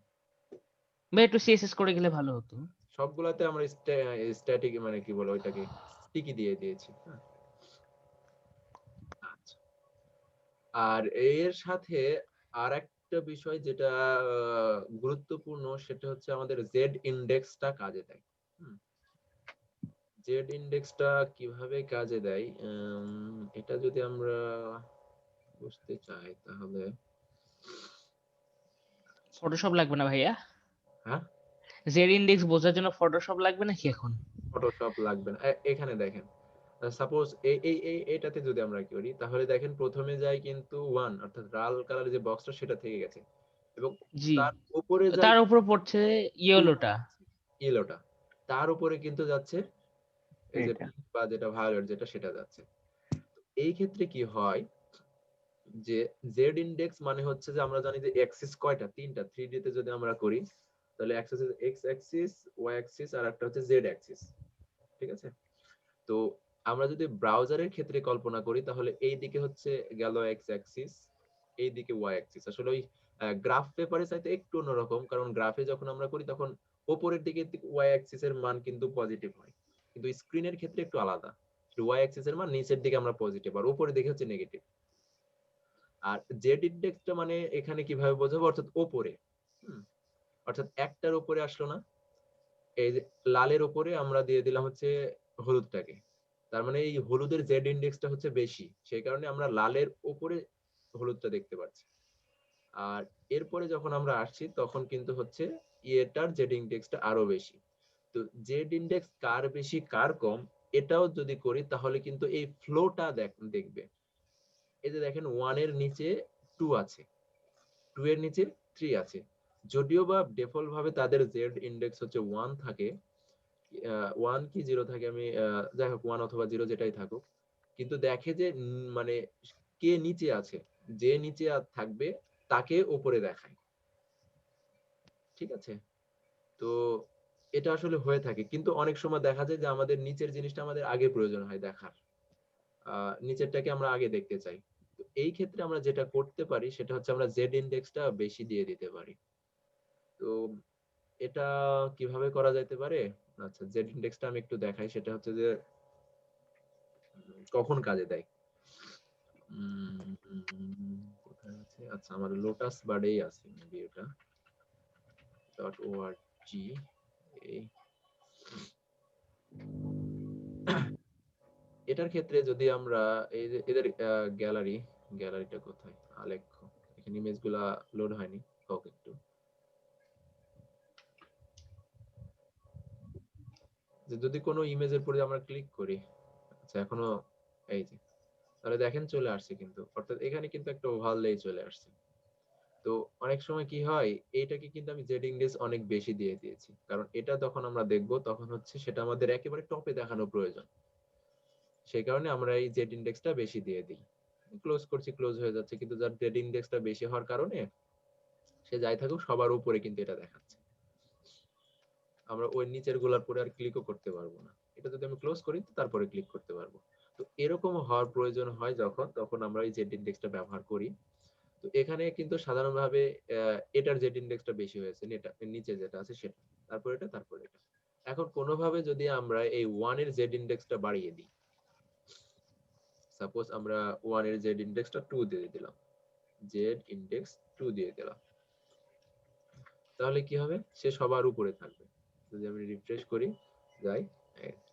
ভাই একটু সিএসএস করে গেলে ভালো হতো। সবগুলাতে আমরা স্ট্যাটিক মানে কি বলো ওইটাকে স্টিকি দিয়ে দিয়েছি। হ্যাঁ। আচ্ছা, আর এর সাথে আর একটা বিষয় যেটা গুরুত্বপূর্ণ সেটা হচ্ছে আমাদের জেড ইন্ডেক্সটা কাজে দেয়। জেড ইন্ডেক্সটা কিভাবে কাজে দেয়, এটা যদি আমরা বুঝতে চাই তাহলে ফটোশপ লাগবে না ভাইয়া? হ্যাঁ, জেড ইন্ডেক্স বোঝার জন্য ফটোশপ লাগবে নাকি এখন? ফটোশপ লাগবে না। এখানে দেখেন, সাপোজ এইটাতে যদি আমরা করি তাহলে দেখেন প্রথমে যাই কিন্তু 1 অর্থাৎ লাল কালারের যে বক্সটা সেটা থেকে গেছে, এবং জি, তার উপরে যাই তার উপর পড়ছে ইয়েলোটা। ইয়েলোটা, তার উপরে কিন্তু যাচ্ছে এই যে এটা। pink বা যেটা ভায়োলেট যেটা সেটা যাচ্ছে। এই ক্ষেত্রে কি হয় যে জেড ইন্ডেক্স মানে হচ্ছে যে আমরা জানি যে অ্যাক্সিস কয়টা, তিনটা। 3D তে যদি আমরা করি তাহলে axis X axis, Y axis আর একটা হচ্ছে জেড অ্যাক্সিস, ঠিক আছে। তো আমরা যদি ব্রাউজারের ক্ষেত্রে কল্পনা করি তাহলে এই দিকে হচ্ছে গেল এক্স অ্যাক্সিস, এই দিকে ওয়াই অ্যাক্সিস। আসলে ওই গ্রাফ পেপারে চাইতে একটু অন্যরকম, কারণ গ্রাফে যখন আমরা করি তখন উপরের দিকে ওয়াই অ্যাক্সিস এর মান কিন্তু পজিটিভ হয়, কিন্তু স্ক্রিনের ক্ষেত্রে একটু আলাদা। ওয়াই অ্যাক্সিস এর মান নিচের দিকে আমরা পজিটিভ আর উপরের দিকে হচ্ছে নেগেটিভ। আর জেড ইন্ডেক্সটা মানে এখানে কিভাবে বোঝাবো, অর্থাৎ ওপরে, অর্থাৎ একটার উপরে আসলো না, এই যে লালের উপরে আমরা দিয়ে দিলাম হচ্ছে হলুদটাকে, তার মানে এই হলুদের জেড ইন্ডেক্সটা হচ্ছে বেশি, সেই কারণে আমরা লালের উপরে হলুদটা দেখতে পাচ্ছি। আর এরপরে যখন আমরা আসছি তখন কিন্তু হচ্ছে এটার জেড ইন্ডেক্সটা আরো বেশি। তো জেড ইন্ডেক্স কার বেশি কার কম এটাও যদি করি তাহলে কিন্তু এই ফ্লোটা দেখবে। এই যে দেখেন 1 এর নিচে 2 আছে, 2 এর নিচে 3 আছে, যদিও বা ডিফল্ট ভাবে তাদের জেড ইন্ডেক্স হচ্ছে 1 থাকে, 1 কি 0 থাকে, আমি যাই হোক 1 অথবা 0 যেটাই থাকুক, কিন্তু দেখে যে মানে কে নিচে আছে, যে নিচে থাকবে তাকে উপরে দেখায়, ঠিক আছে। তো এটা আসলে হয়ে থাকে, কিন্তু অনেক সময় দেখা যায় যে আমাদের নিচের জিনিসটা আমাদের আগে প্রয়োজন হয় দেখার, নিচেরটাকে আমরা আগে দেখতে চাই। তো এই ক্ষেত্রে আমরা যেটা করতে পারি সেটা হচ্ছে আমরা জেড ইন্ডেক্সটা বেশি দিয়ে দিতে পারি। তো এটা কিভাবে করা যাইতে পারে, আচ্ছা জেড ইন্ডেক্সটা আমি একটু দেখাই, সেটা হচ্ছে যে কখন কাজে দেয়। কোথায় আছে, আচ্ছা আমার লোটাস বার্ডেই আছে মেবি, এটা .org, এই এটার ক্ষেত্রে যদি আমরা এই যে এদের গ্যালারিটা কোথায়, আলেখ্য, এখানে ইমেজগুলা লোড হয়নি, হোক একটু, যে যদি কোনো ইমেজের উপরে আমরা ক্লিক করি, আচ্ছা এখনো এই যে, তাহলে দেখেন চলে আসছে কিন্তু, অর্থাৎ এখানে কিন্তু একটা ওভারলে চলে আসছে। তো অনেক সময় কি হয়, এইটাকে কিন্তু আমি জেড ইন্ডেক্স অনেক বেশি দিয়ে দিয়েছি, কারণ এটা যখন আমরা দেখব তখন হচ্ছে সেটা আমাদের একেবারে টপে দেখানো প্রয়োজন, সেই কারণে আমরা এই জেড ইন্ডেক্সটা বেশি দিয়ে দিই। ক্লোজ করছি, ক্লোজ হয়ে যাচ্ছে, কিন্তু যার জেড ইন্ডেক্সটা বেশি হওয়ার কারণে সে যাই থাকুক সবার উপরে কিন্তু এটা দেখাচ্ছে, আমরা ওই নিচের গুলার পরে আর ক্লিকও করতে পারবো না। এটা যদি আমি ক্লোজ করি তারপরে ক্লিক করতে পারবো। তো এরকম হওয়ার প্রয়োজন হয় তখন আমরা এই জেড ইন্ডেক্সটা ব্যবহার করি। তো এখানে কিন্তু সাধারণভাবে এটার জেড ইন্ডেক্সটা বেশি হয়েছে, এটা নিচে যেটা আছে সেটা, তারপর এটা, তারপর এটা। এখন কোনোভাবে যদি আমরা এই 1 এর জেড ইন্ডেক্সটা বাড়িয়ে দিই, সাপোজ আমরা 1 এর জেড ইন্ডেক্সটা 2 দিয়ে দিলাম, জেড ইন্ডেক্স 2 দিয়ে দিলাম, তাহলে কি হবে, সে সবার উপরে থাকবে। যদি আমি রিফ্রেশ করি, যাই,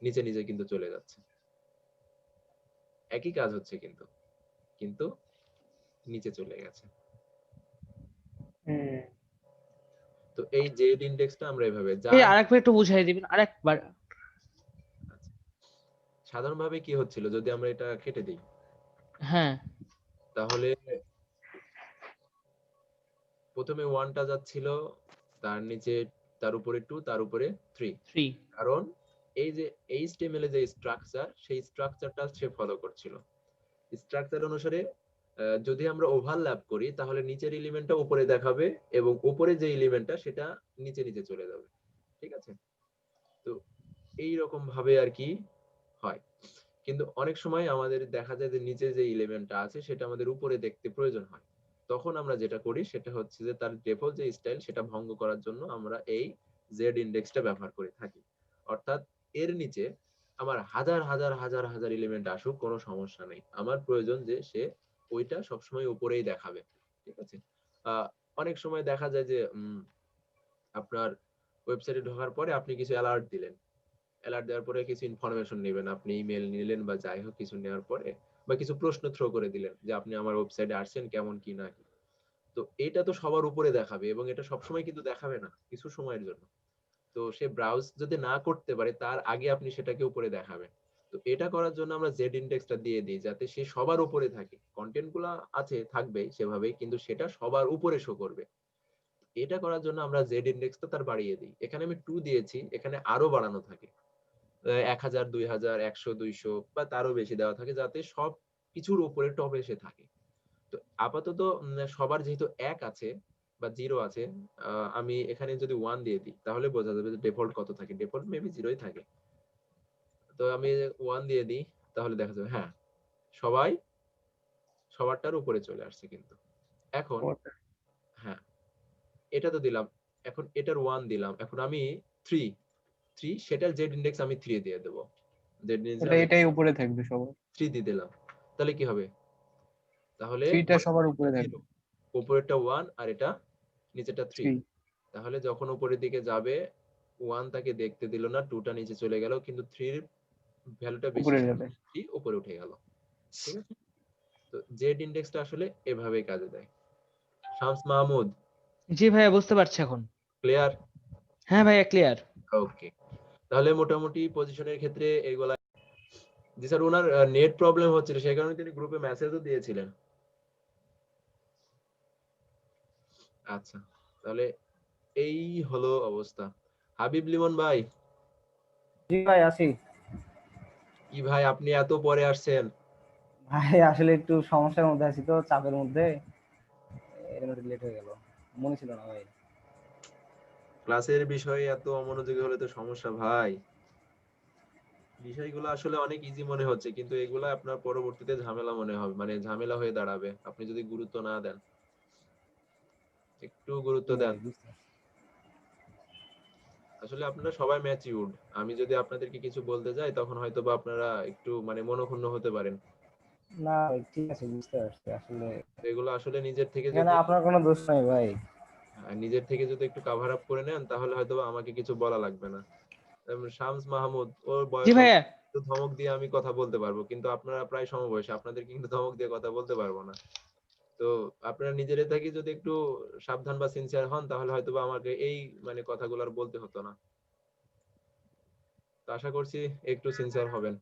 নিচে নিচে কিন্তু চলে যাচ্ছে, একই কাজ হচ্ছে কিন্তু, কিন্তু নিচে চলে গেছে। তো এই জেড ইন্ডেক্সটা আমরা এভাবে এই যার আরেকবার একটু বুঝাই দিবেন আরেকবার। আচ্ছা, সাধারণভাবে কি হচ্ছিল যদি আমরা এটা কেটে দিই, হ্যাঁ তাহলে প্রথমে 1টা যাচ্ছিল, তার নিচে, তার উপরে 2, তার উপরে 3, 3। কারণ এই যে HTML এর যে স্ট্রাকচার, সেই স্ট্রাকচারটা সে ফলো করছিল। স্ট্রাকচার অনুসারে যদি আমরা ওভারল্যাপ করি তাহলে নিচের এলিমেন্টটা উপরে দেখাবে এবং উপরে যে এলিমেন্টটা সেটা নিচে নিচে চলে যাবে। ঠিক আছে? তো এই রকম ভাবে আর কি হয়। কিন্তু অনেক সময় আমাদের দেখা যায় যে নিচে যে এলিমেন্টটা আছে সেটা আমাদের উপরে দেখতে প্রয়োজন হয়। তখন আমরা যেটা করি সেটা হচ্ছে যে তার ডিফল্ট যে স্টাইল সেটা ভঙ্গ করার জন্য আমরা এই জেড ইন্ডেক্সটা ব্যবহার করে থাকি। অর্থাৎ এর নিচে আমার হাজার হাজার হাজার হাজার এলিমেন্ট আসুক, কোনো সমস্যা নেই। আমার প্রয়োজন যে সে ওইটা সবসময় উপরেই দেখাবে। ঠিক আছে? অনেক সময় দেখা যায় যে আপনার ওয়েবসাইটে ঢোকার পরে আপনি কিছু অ্যালার্ট দিলেন। অ্যালার্ট দেওয়ার পরে কিছু ইনফরমেশন নেবেন, আপনি ইমেল নিলেন বা যাই হোক কিছু নেওয়ার পরে, বা কিছু প্রশ্ন থ্রো করে দিলেন যে আপনি আমার ওয়েবসাইটে আসছেন, কেমন কি না কি। তো এটা তো সবার উপরে দেখাবে এবং এটা সবসময় কিন্তু দেখাবে না, কিছু সময়ের জন্য। তো সে ব্রাউজ যদি না করতে পারে তার আগে আপনি সেটাকে উপরে দেখাবেন। তো এটা করার জন্য আমরা জেড ইন্ডেক্সটা দিয়ে দিই যাতে সে সবার উপরে থাকে। কন্টেন্ট গুলা আছে থাকবে সেভাবেই, কিন্তু সেটা সবার উপরে শো করবে। এটা করার জন্য আমরা জেড ইন্ডেক্সটা তার বাড়িয়ে দিই। এখানে আমি 2 দিয়েছি, এখানে আরো বাড়ানো থাকে। 1000, 2000, 100, 200 বা তারও বেশি দেওয়া থাকে যাতে সব কিছুর উপরে টপে এসে থাকে। তো আপাতত সবার যেহেতু 1 আছে বা 0 আছে, আমি এখানে যদি 1 দিয়ে দিই তাহলে বোঝা যাবে যে ডিফল্ট কত থাকে। ডিফল্ট মেবি 0ই থাকে। তো আমি 1 দিয়ে দিই তাহলে দেখা যাবে হ্যাঁ, সবাই সবারটার উপরে চলে আসছে কিন্তু। এখন হ্যাঁ, এটা তো দিলাম। এখন এটার 1 দিলাম। এখন আমি 3 সেটার জেড ইন্ডেক্স আমি 3 দিয়ে দেব। জেড ইন্ডেক্স আমি এটাই উপরে থাকবে সবার। 3 দিয়ে দিলাম। তাহলে কি হবে? তাহলে 3টা সবার উপরে থাকবে। উপরেরটা 1 আর এটা নিচেরটা 3। 3 তাহলে যখন উপরের দিকে যাবে 1 তাকে দেখতে দিল না, 2টা নিচে চলে গেল, কিন্তু 3 এর ভ্যালুটা বেশি উপরে ছিল, যাবে। 3 উপরে উঠে গেল। ঠিক আছে? তো জেড ইন্ডেক্সটা আসলে এভাবেই কাজে দেয়। শামস মাহমুদ, জি ভাইয়া, বুঝতে পারছি এখন। ক্লিয়ার? হ্যাঁ ভাইয়া, ক্লিয়ার। ওকে। তাহলে মোটামুটি পজিশনের ক্ষেত্রে এগুলা। জি স্যার, ওনার নেট প্রবলেম হচ্ছিল সেই কারণে তিনি গ্রুপে মেসেজও দিয়েছিলেন। আচ্ছা, তাহলে এই হলো অবস্থা। হাবিব লিমন ভাই, জি ভাই আসি। কি ভাই আপনি এত পরে আসছেন? ভাই আসলে একটু সমস্যার মধ্যে আছি তো, চাপের মধ্যে, এর মধ্যে লেট হয়ে গেল, মনে ছিল না ভাই। ক্লাসের বিষয়ে এত অমনোযোগী হলে তো সমস্যা ভাই। বিষয়গুলো আসলে অনেক ইজি মনে হচ্ছে কিন্তু এগুলা আপনার পরবর্তীতে ঝামেলা মনে হবে, মানে ঝামেলা হয়ে দাঁড়াবে আপনি যদি গুরুত্ব না দেন। একটু গুরুত্ব জি দেন। ভাই, বুঝতে পারছি। আসলে আপনারা সবাই ম্যাচিউরড, আমি যদি আপনাদেরকে কিছু বলতে যাই তখন হয়তো বা আপনারা একটু মানে মনোক্ষুণ্ণ হতে পারেন। না ভাই, ঠিক আছে, বুঝতে পারছি। আসলে এগুলো আসলে নিজের থেকে এখানে যদি আপনার কোনো দোষ নাই ভাই। নিজের থেকে যদি একটু কাভার আপ করে নেন তাহলে হয়তো বা আমাকে কিছু বলা লাগবে না। শামস মাহমুদ, ওর জি বয়স অল্প, ভাইয়া। একটু ধমক দিয়ে আমি কথা বলতে পারবো, কিন্তু আপনারা প্রায় সমবয়সী, আপনাদের কিন্তু ধমক দিয়ে কথা বলতে পারবো না। তো আপনারা নিজেদের থেকে যদি একটু সাবধান বা সিনসিয়ার হন তাহলে হয়তো বা আমাকে এই মানে কথাগুলো আর বলতে হতো না। তো আশা করছি একটু সিনসিয়ার হবেন।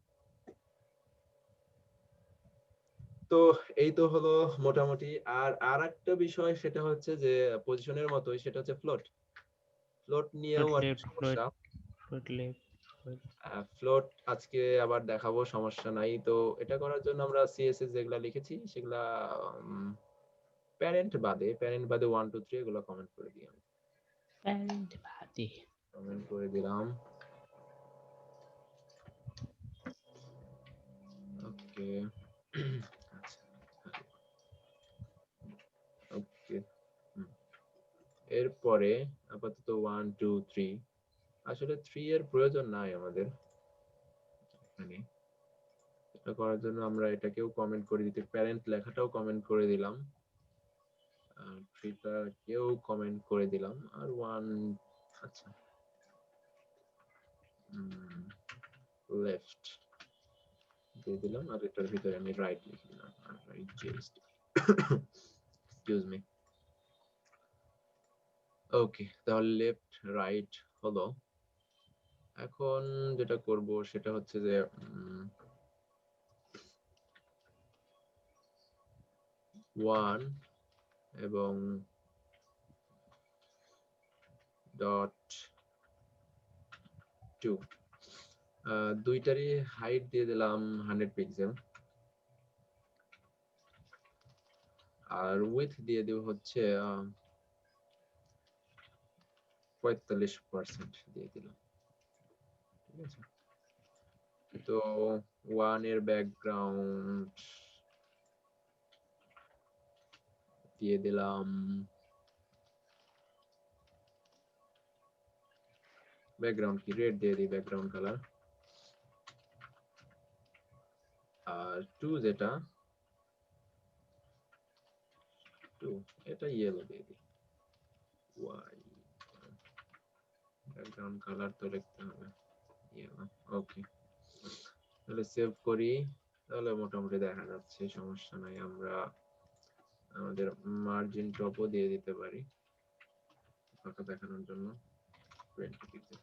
তো এই তো হলো মোটামুটি। আর একটা বিষয় সেটা হচ্ছে যে পজিশনের মতোই, সেটা হচ্ছে ফ্লোট। ফ্লোট নিয়েও ফ্লোট একটা লেফট, সমস্যা। Float left. ফ্লোট আজকে আবার দেখাবো, সমস্যা নাই। তো এটা করার জন্য আমরা সিএসএস যেগুলা লিখেছি সেগুলা প্যারেন্ট বাদে 1 2 3 এগুলো কমেন্ট করে দিই। আমি প্যারেন্ট বাদে। কমেন্ট করে দিলাম। ওকে। আচ্ছা, ওকে। এরপরে আপাতত 1 2 3, আসলে 3 এর প্রয়োজন নাই আমাদের এখানে। এটা করার জন্য আমরা এটাকেও কমেন্ট করে দিতে, প্যারেন্ট লেখাটাও কমেন্ট করে দিলাম, 3 টাকেও কমেন্ট করে দিলাম, আর 1 আচ্ছা লেফট দিয়ে দিলাম, আর এটার ভিতরে আমি রাইট লিখে দিলাম, আর রাইট জাস্ট এক্সকিউজ মি। ওকে, তাহলে লেফট রাইট হলো। এখন যেটা করব সেটা হচ্ছে যে 1 এবং ডট 2 দুইটারই হাইট দিয়ে দিলাম 100 পিক্সেল, আর উইথ দিয়ে দিব হচ্ছে 45% দিয়ে দিলাম। ঠিক আছে, তো ওয়ান এর ব্যাকগ্রাউন্ড দিয়ে দিলাম, ব্যাকগ্রাউন্ড কি রেড দিয়ে দিই ব্যাকগ্রাউন্ড কালার, আর টু যেটা টু এটা ইয়েলো দিয়ে দিই। ওয়াই ব্যাকগ্রাউন্ড কালার তো লিখতে হবে ইয়েলো। ওকে, তাহলে সেভ করি, তাহলে মোটামুটি দেখা যাচ্ছে, সমস্যা নাই। আমরা আমাদের মার্জিন টপও দিয়ে দিতে পারি ফাঁকা দেখানোর জন্য 20 পিক্সেল।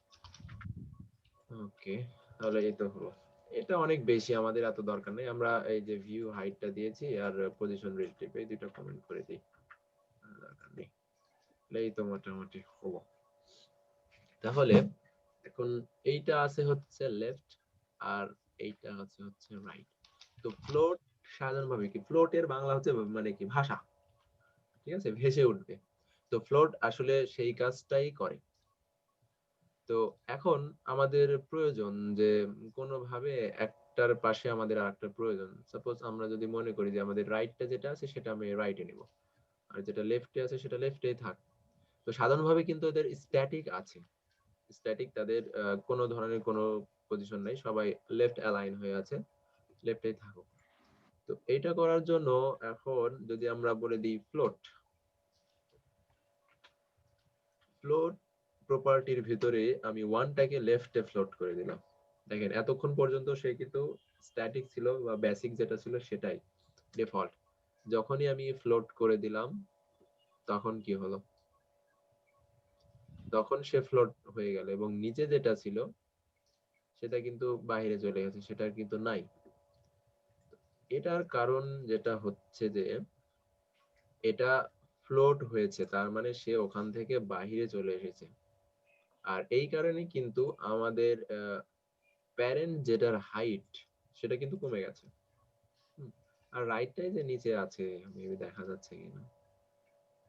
ওকে, তাহলে এই তো হলো। এটা অনেক বেশি, আমাদের এত দরকার নেই। আমরা এই যে ভিউ হাইটটা দিয়েছি আর পজিশন রিলেটিভ এই দুটো কমেন্ট করে দিই, দরকার নেই। এই তো মোটামুটি হলো। তাহলে এখন এইটা আছে হচ্ছে লেফট আর এইটা হচ্ছে রাইট। তো ফ্লোট সাধারণভাবে কি, ফ্লোটের বাংলা হচ্ছে মানে কি ভাষা, ঠিক আছে, ভেসে উঠবে। তো ফ্লোট আসলে সেই কাজটাই করে। তো এখন আমাদের প্রয়োজন যে কোনোভাবে একটার পাশে আমাদের আরেকটার প্রয়োজন। সাপোজ আমরা যদি মনে করি যে আমাদের রাইটটা যেটা আছে সেটা আমি রাইটে নিব, আর যেটা লেফটে আছে সেটা লেফটেই থাক। তো সাধারণভাবে কিন্তু এদের স্ট্যাটিক আছে, স্ট্যাটিক, তাদের কোনো ধরনের কোনো পজিশন নাই, সবাই লেফট অ্যালাইন হয়ে আছে, লেফটেই থাকুক। তো এইটা করার জন্য এখন যদি আমরা বলে দিই ফ্লোট, ফ্লোট প্রপার্টির ভিতরে আমি ওয়ানটাকে লেফটে ফ্লোট করে দিলাম। দেখেন এতক্ষণ পর্যন্ত সে কিন্তু স্ট্যাটিক ছিল বা বেসিক যেটা ছিল সেটাই ডিফল্ট। যখনই আমি ফ্লোট করে দিলাম তখন কি হলো, তখন সে ফ্লোট হয়ে গেল এবং নিচে যেটা ছিল সেটা কিন্তু বাইরে চলে গেছে, সেটা কিন্তু নাই। এটার কারণ যেটা হচ্ছে যে এটা ফ্লোট হয়েছে, তার মানে সে ওখান থেকে বাইরে চলে এসেছে। আর এই কারণে কিন্তু আমাদের প্যারেন্ট যেটার হাইট সেটা কিন্তু কমে গেছে। আর রাইটটাই যে নিচে আছে, মেবি দেখা যাচ্ছে কিনা,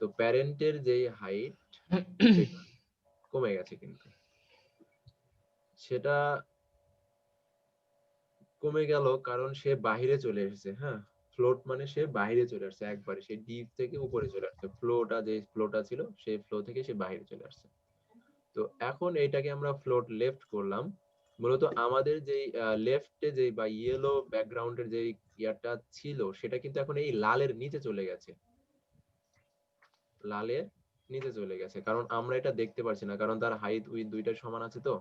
তো প্যারেন্টের যেই হাইট সেটা কমে গেছে, কিন্তু সেটা কমে গেল কারণ সে বাইরে চলে এসেছে। হ্যাঁ, ফ্লোট মানে সে বাইরে চলে আসছে একবারে, সে ডিপ থেকে উপরে চলে আসছে। যে ফ্লোটা ছিল সেই ফ্লো থেকে সে বাইরে চলে আসছে। তো এখন এইটাকে আমরা ফ্লোট লেফট করলাম। মূলত আমাদের যেই লেফটে যেই বা ইয়েলো ব্যাকগ্রাউন্ডের যেই ইয়ারটা ছিল সেটা কিন্তু এখন এই লালের নিচে চলে গেছে, লালের নিচে চলে গেছে, কারণ আমরা এটা দেখতে পারছি না, কারণ তার হাইট উইথ দুইটা সমান আছে। তো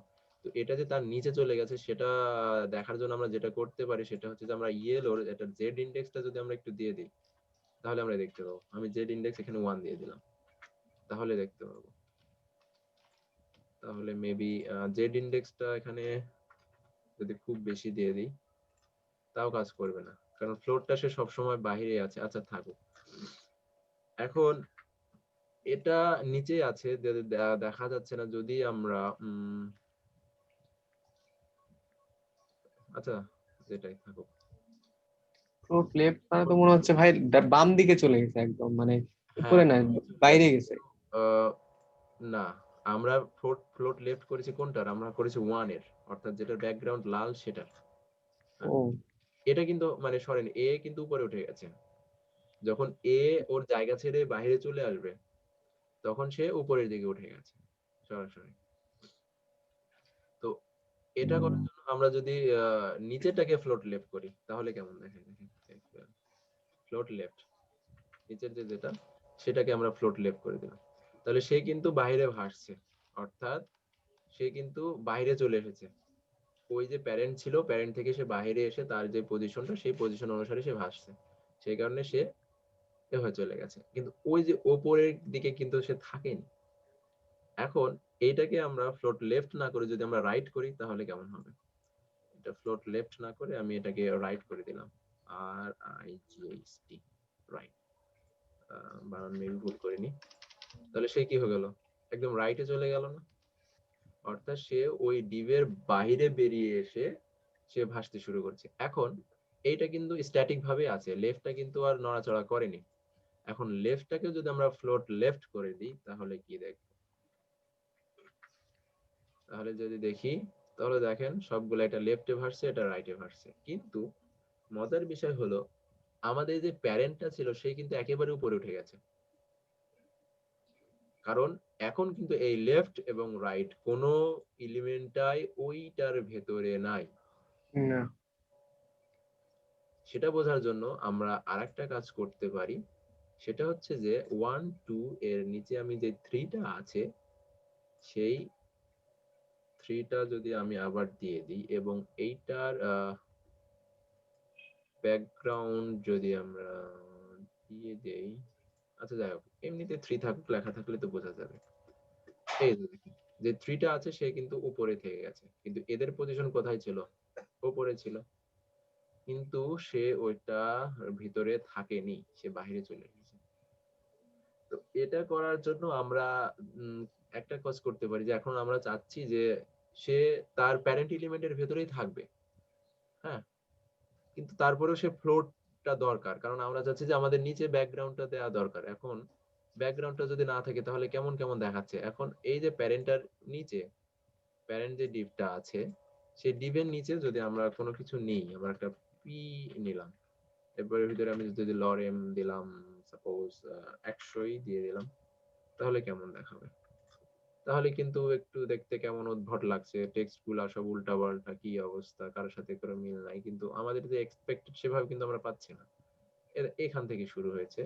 তো এটা যে তার নিচে চলে গেছে সেটা দেখার জন্য আমরা যেটা করতে পারি সেটা হচ্ছে যে আমরা ইয়েলোর এটা জেড ইন্ডেক্সটা যদি আমরা একটু দিয়ে দিই তাহলে আমরা দেখতে পাবো। আমি জেড ইন্ডেক্স এখানে 1 দিয়ে দিলাম, তাহলে দেখতে পাবো। তাহলে মেবি জেড ইন্ডেক্সটা এখানে যদি খুব বেশি দিয়ে দিই তাও কাজ করবে না, কারণ ফ্লোরটা সে সবসময় বাইরে আছে। আচ্ছা থাকুক, এখন এটা নিচে আছে, দেখা যাচ্ছে না। যদি আমরা আচ্ছা যেটাই থাকুক, ফ্লোট লেফট মানে তো মনে হচ্ছে ভাই বাম দিকে চলে গেছে একদম, মানে হ্যাঁ উপরে না, বাইরে গেছে। না, আমরা ফ্লোট লেফট করেছি কোনটার, আমরা করেছি 1 এর, অর্থাৎ যেটার ব্যাকগ্রাউন্ড লাল সেটার। ও এটা কিন্তু মানে সরেন, এ কিন্তু উপরে উঠে গেছে। যখন এ ওর জায়গা ছেড়ে বাইরে চলে আসবে তখন সে উপরের দিকে উঠে গেছে সরাসরি। তো এটা করার জন্য আমরা যদি নিচেরটাকে ফ্লোট লেফট করি তাহলে কেমন দেখেন, ফ্লোট লেফট, নিচের যেটা সেটাকে আমরা ফ্লোট লেফট করে দিলাম, তাহলে সে কিন্তু বাইরে ভাসছে, অর্থাৎ সে কিন্তু বাইরে চলে এসেছে। ওই যে প্যারেন্ট ছিল, প্যারেন্ট থেকে সে বাইরে এসে তার যে পজিশনটা সেই পজিশন অনুসারে সে ভাসছে, সেই কারণে সে এভাবে চলে গেছে। কিন্তু ওই যে ওপরের দিকে কিন্তু সে থাকেনি। এখন এইটাকে আমরা ফ্লোট লেফট না করে যদি আমরা রাইট করি তাহলে কেমন হবে, এটা ফ্লোট লেফট না করে আমি এটাকে রাইট করে দিলাম, আর I G H T, right, বানান মেবি ভুল করিনি। তাহলে সে কি হয়ে গেল, একদম রাইটে চলে গেল না। অর্থাৎ সে ওই ডিভের বাইরে বেরিয়ে এসে সে ভাসতে শুরু করছে। এখন এইটা কিন্তু স্ট্যাটিক ভাবে আছে, লেফটটা কিন্তু আর নড়াচড়া করেনি। এখন লেফটটাকে যদি আমরা ফ্লোট লেফট করে দিই তাহলে কি দেখব? তাহলে যদি দেখি, তাহলে দেখেন সবগুলো এটা লেফটে ভাসছে, এটা রাইটে ভাসছে। কিন্তু মজার বিষয় হলো আমাদের যে প্যারেন্টটা ছিল সে কিন্তু একেবারে উপরে উঠে গেছে, কারণ এখন কিন্তু এই লেফট এবং রাইট কোনো এলিমেন্টটাই ওইটার ভেতরে নাই। না, সেটা বোঝার জন্য আমরা আরেকটা কাজ করতে পারি, সেটা হচ্ছে যে 1 2 এর নিচে আমি যে 3টা আছে সেই 3টা যদি আমি আবার দিয়ে দিই এবং এইটার ব্যাকগ্রাউন্ড যদি আমরা দিয়ে দেই, আচ্ছা যাই হোক, এমনিতে 3 থাকুক, লেখা থাকলে তো বোঝা যাবে। এই যে দেখুন, যে 3টা আছে সে কিন্তু উপরে থেকে গেছে, কিন্তু এদের পজিশন কোথায় ছিল? উপরে ছিল, কিন্তু সে ওইটা ভিতরে থাকেনি, সে বাইরে চলে গেছে। তো এটা করার জন্য আমরা একটা কাজ করতে পারি, যে এখন আমরা চাচ্ছি যে সে তার প্যারেন্ট এলিমেন্টের ভেতরেই থাকবে, হ্যাঁ, কিন্তু তারপরেও সে ফ্লোটটা দরকার, কারণ আমরা চাচ্ছি যে আমাদের নিচে ব্যাকগ্রাউন্ডটা দেওয়া দরকার। এখন ব্যাকগ্রাউন্ডটা যদি না থাকে তাহলে কেমন কেমন দেখাচ্ছে। এখন এই যে প্যারেন্টটার নিচে, প্যারেন্ট যে ডিভটা আছে সেই ডিভের নিচে যদি আমরা কোনো কিছু নিই, আমরা একটা পি নিলাম, এরপরে ভিতরে আমি যদি লরেম দিলাম, সাপোজ 100ই দিয়ে দিলাম, তাহলে কেমন দেখাবে? তাহলে কিন্তু একটু দেখতে কেমন উদ্ভট লাগছে, টেক্সট গুলা সব উল্টা পাল্টা, কি অবস্থা, কারোর সাথে কোনো মিল নাই, কিন্তু আমাদের যে এক্সপেক্টেড সেভাবে কিন্তু আমরা পাচ্ছি না। এখান থেকে শুরু হয়েছে,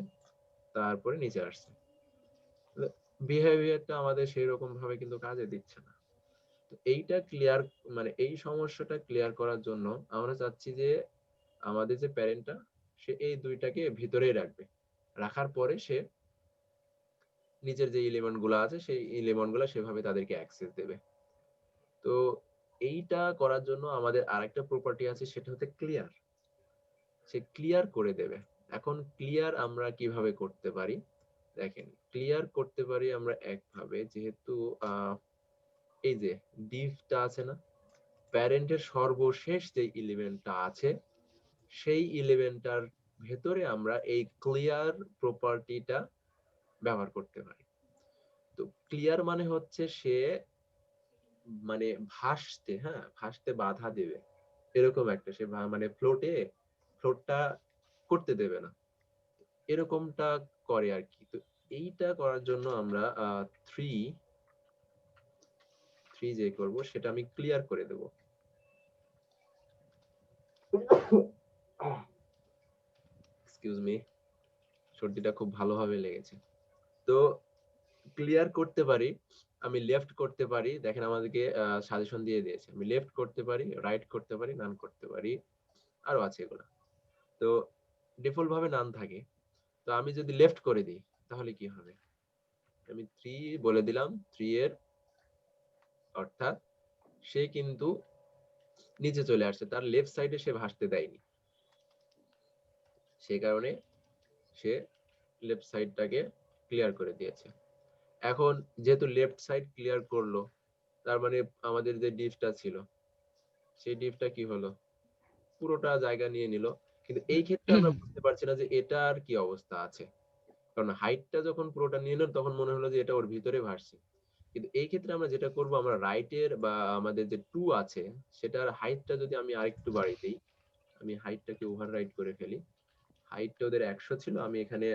তারপরে নিচে আসছে, বিহেভিয়ারটা আমাদের সেই রকম ভাবে কিন্তু কাজে দিচ্ছে না। তো এইটা ক্লিয়ার, মানে এই সমস্যাটা ক্লিয়ার করার জন্য আমরা চাচ্ছি যে আমাদের যে প্যারেন্টটা সে এই দুইটাকে ভিতরেই রাখবে, রাখার পরে সে নিচের যে এলিমেন্ট গুলো আছে সেই এলিমেন্ট গুলো সেভাবে তাদেরকে অ্যাক্সেস দেবে। তো এইটা করার জন্য আমাদের আরেকটা প্রপার্টি আছে, সেটা হচ্ছে ক্লিয়ার। সে ক্লিয়ার করে দেবে। এখন ক্লিয়ার আমরা কিভাবে করতে পারি? দেখেন, ক্লিয়ার করতে পারি আমরা একভাবে, যেহেতু এই যে ডিভটা আছে না, প্যারেন্টের সর্বশেষ যে এলিমেন্টটা আছে সেই এলিমেন্টটার ভেতরে আমরা এই ক্লিয়ার প্রপার্টিটা ব্যবহার করতে পারি। তো ক্লিয়ার মানে হচ্ছে সে মানে ভাসতে, হ্যাঁ, ভাসতে বাধা দেবে, এরকম একটা, সে মানে ফ্লোটটা করতে দেবে না, এরকমটা করে আর কি। তো এইটা করার জন্য আমরা 3 যে করব সেটা আমি ক্লিয়ার করে দেব। এক্সকিউজ মি, সর্দিটা খুব ভালোভাবে লেগেছে। তো ক্লিয়ার করতে পারি, আমি লেফট করতে পারি, দেখেন আমাদেরকে সাজেশন দিয়ে দিয়েছে, আমি লেফট করতে পারি, রাইট করতে পারি, নান করতে পারি, আরো আছে এগুলো। তো ডিফল্ট ভাবে নান থাকে। তো আমি যদি লেফট করে দিই তাহলে কি হবে? আমি 3 বলে দিলাম, 3 এর অর্থাৎ সে কিন্তু নিচে চলে আসছে, তার লেফট সাইডে সে ভাসতে দেয়নি, সেই কারণে সে লেফট সাইডটাকে ক্লিয়ার করে দিয়েছে। এখন যেহেতু লেফট সাইড ক্লিয়ার করলো, তার মানে আমাদের যে ডিভটা ছিল সেই ডিভটা কি হলো? পুরোটা জায়গা নিয়ে নিল। কিন্তু এই ক্ষেত্রে আমরা বুঝতে পারছি না যে এটার কি অবস্থা আছে, কারণ হাইটটা যখন পুরোটা নিয়ে নিল তখন মনে হলো যে এটা ওর ভিতরে ভাসছে। কিন্তু এই ক্ষেত্রে আমরা যেটা করব, আমরা রাইটের বা আমাদের যে 2 আছে সেটার হাইটটা যদি আমি আরেকটু বাড়িয়ে দিই, আমি হাইটটাকে ওভাররাইড করে ফেলি, হাইটটা ওদের 100 ছিল, আমি এখানে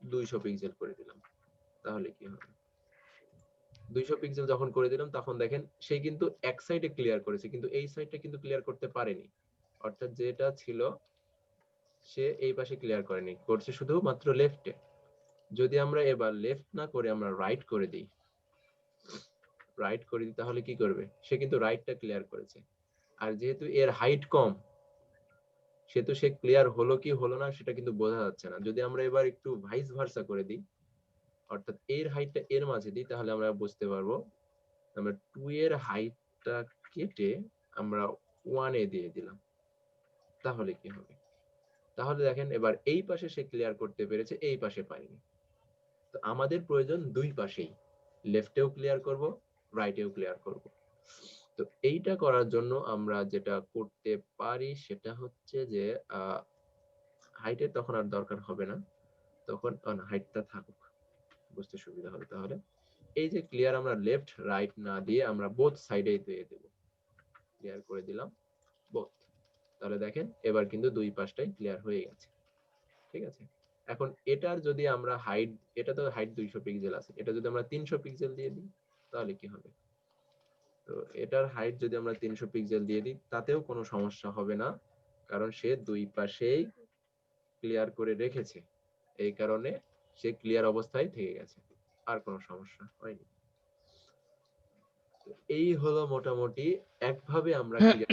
200 পিক্সেল করে দিলাম, তাহলে কি হবে? 200 পিক্সেল যখন করে দিলাম তখন দেখেন সে কিন্তু এক সাইডে ক্লিয়ার করেছে, কিন্তু এই সাইডটা কিন্তু ক্লিয়ার করতে পারেনি, অর্থাৎ যেটা ছিল সে এই পাশে ক্লিয়ার করেনি, করছে শুধুমাত্র লেফটে। যদি আমরা এবার লেফট না করে আমরা রাইট করে দিই, তাহলে কি করবে? সে কিন্তু রাইটটা ক্লিয়ার করেছে, আর যেহেতু এর হাইট কম সেহেতু সে ক্লিয়ার হলো কি হলো না সেটা কিন্তু বোঝা যাচ্ছে না। যদি আমরা এবার একটু ভাইস ভার্সা করে দিই, অর্থাৎ এর হাইটটা এর মাঝে দিই, তাহলে আমরা বুঝতে পারবো। আমরা 2 এর হাইটটা কেটে আমরা 1 এ দিয়ে দিলাম, তাহলে কি হবে? তাহলে দেখেন এবার এই পাশে সে ক্লিয়ার করতে পেরেছে, এই পাশে পারেনি। তো আমাদের প্রয়োজন দুই পাশেই, লেফটেও ক্লিয়ার করব, রাইটেও ক্লিয়ার করব। তো এইটা করার জন্য আমরা যেটা করতে পারি সেটা হচ্ছে যে হাইটের তখন আর দরকার হবে না, তখন হাইটটা থাকুক, বুঝতে সুবিধা হবে। তাহলে এই যে ক্লিয়ার আমরা লেফট রাইট না দিয়ে আমরা বোথ সাইডেই দিয়ে দেব, ক্লিয়ার করে দিলাম বোথ। তাহলে দেখেন এবার কিন্তু দুই পাশটাই ক্লিয়ার হয়ে গেছে, ঠিক আছে। এখন এটার যদি আমরা হাইট, এটা তো হাইট 200 পিক্সেল আছে, এটা যদি আমরা 300 পিক্সেল দিয়ে দিই তাহলে কি হবে? তো এটার হাইট যদি আমরা 300 পিক্সেল দিয়ে দিই তাতেও কোনো সমস্যা হবে না, কারণ সে দুই পাশেই ক্লিয়ার করে রেখেছে, এই কারণে সে ক্লিয়ার অবস্থায় থেকে গেছে, আর কোনো সমস্যা হয়নি। তো এই হলো মোটামুটি একভাবে আমরা ক্লিয়ার।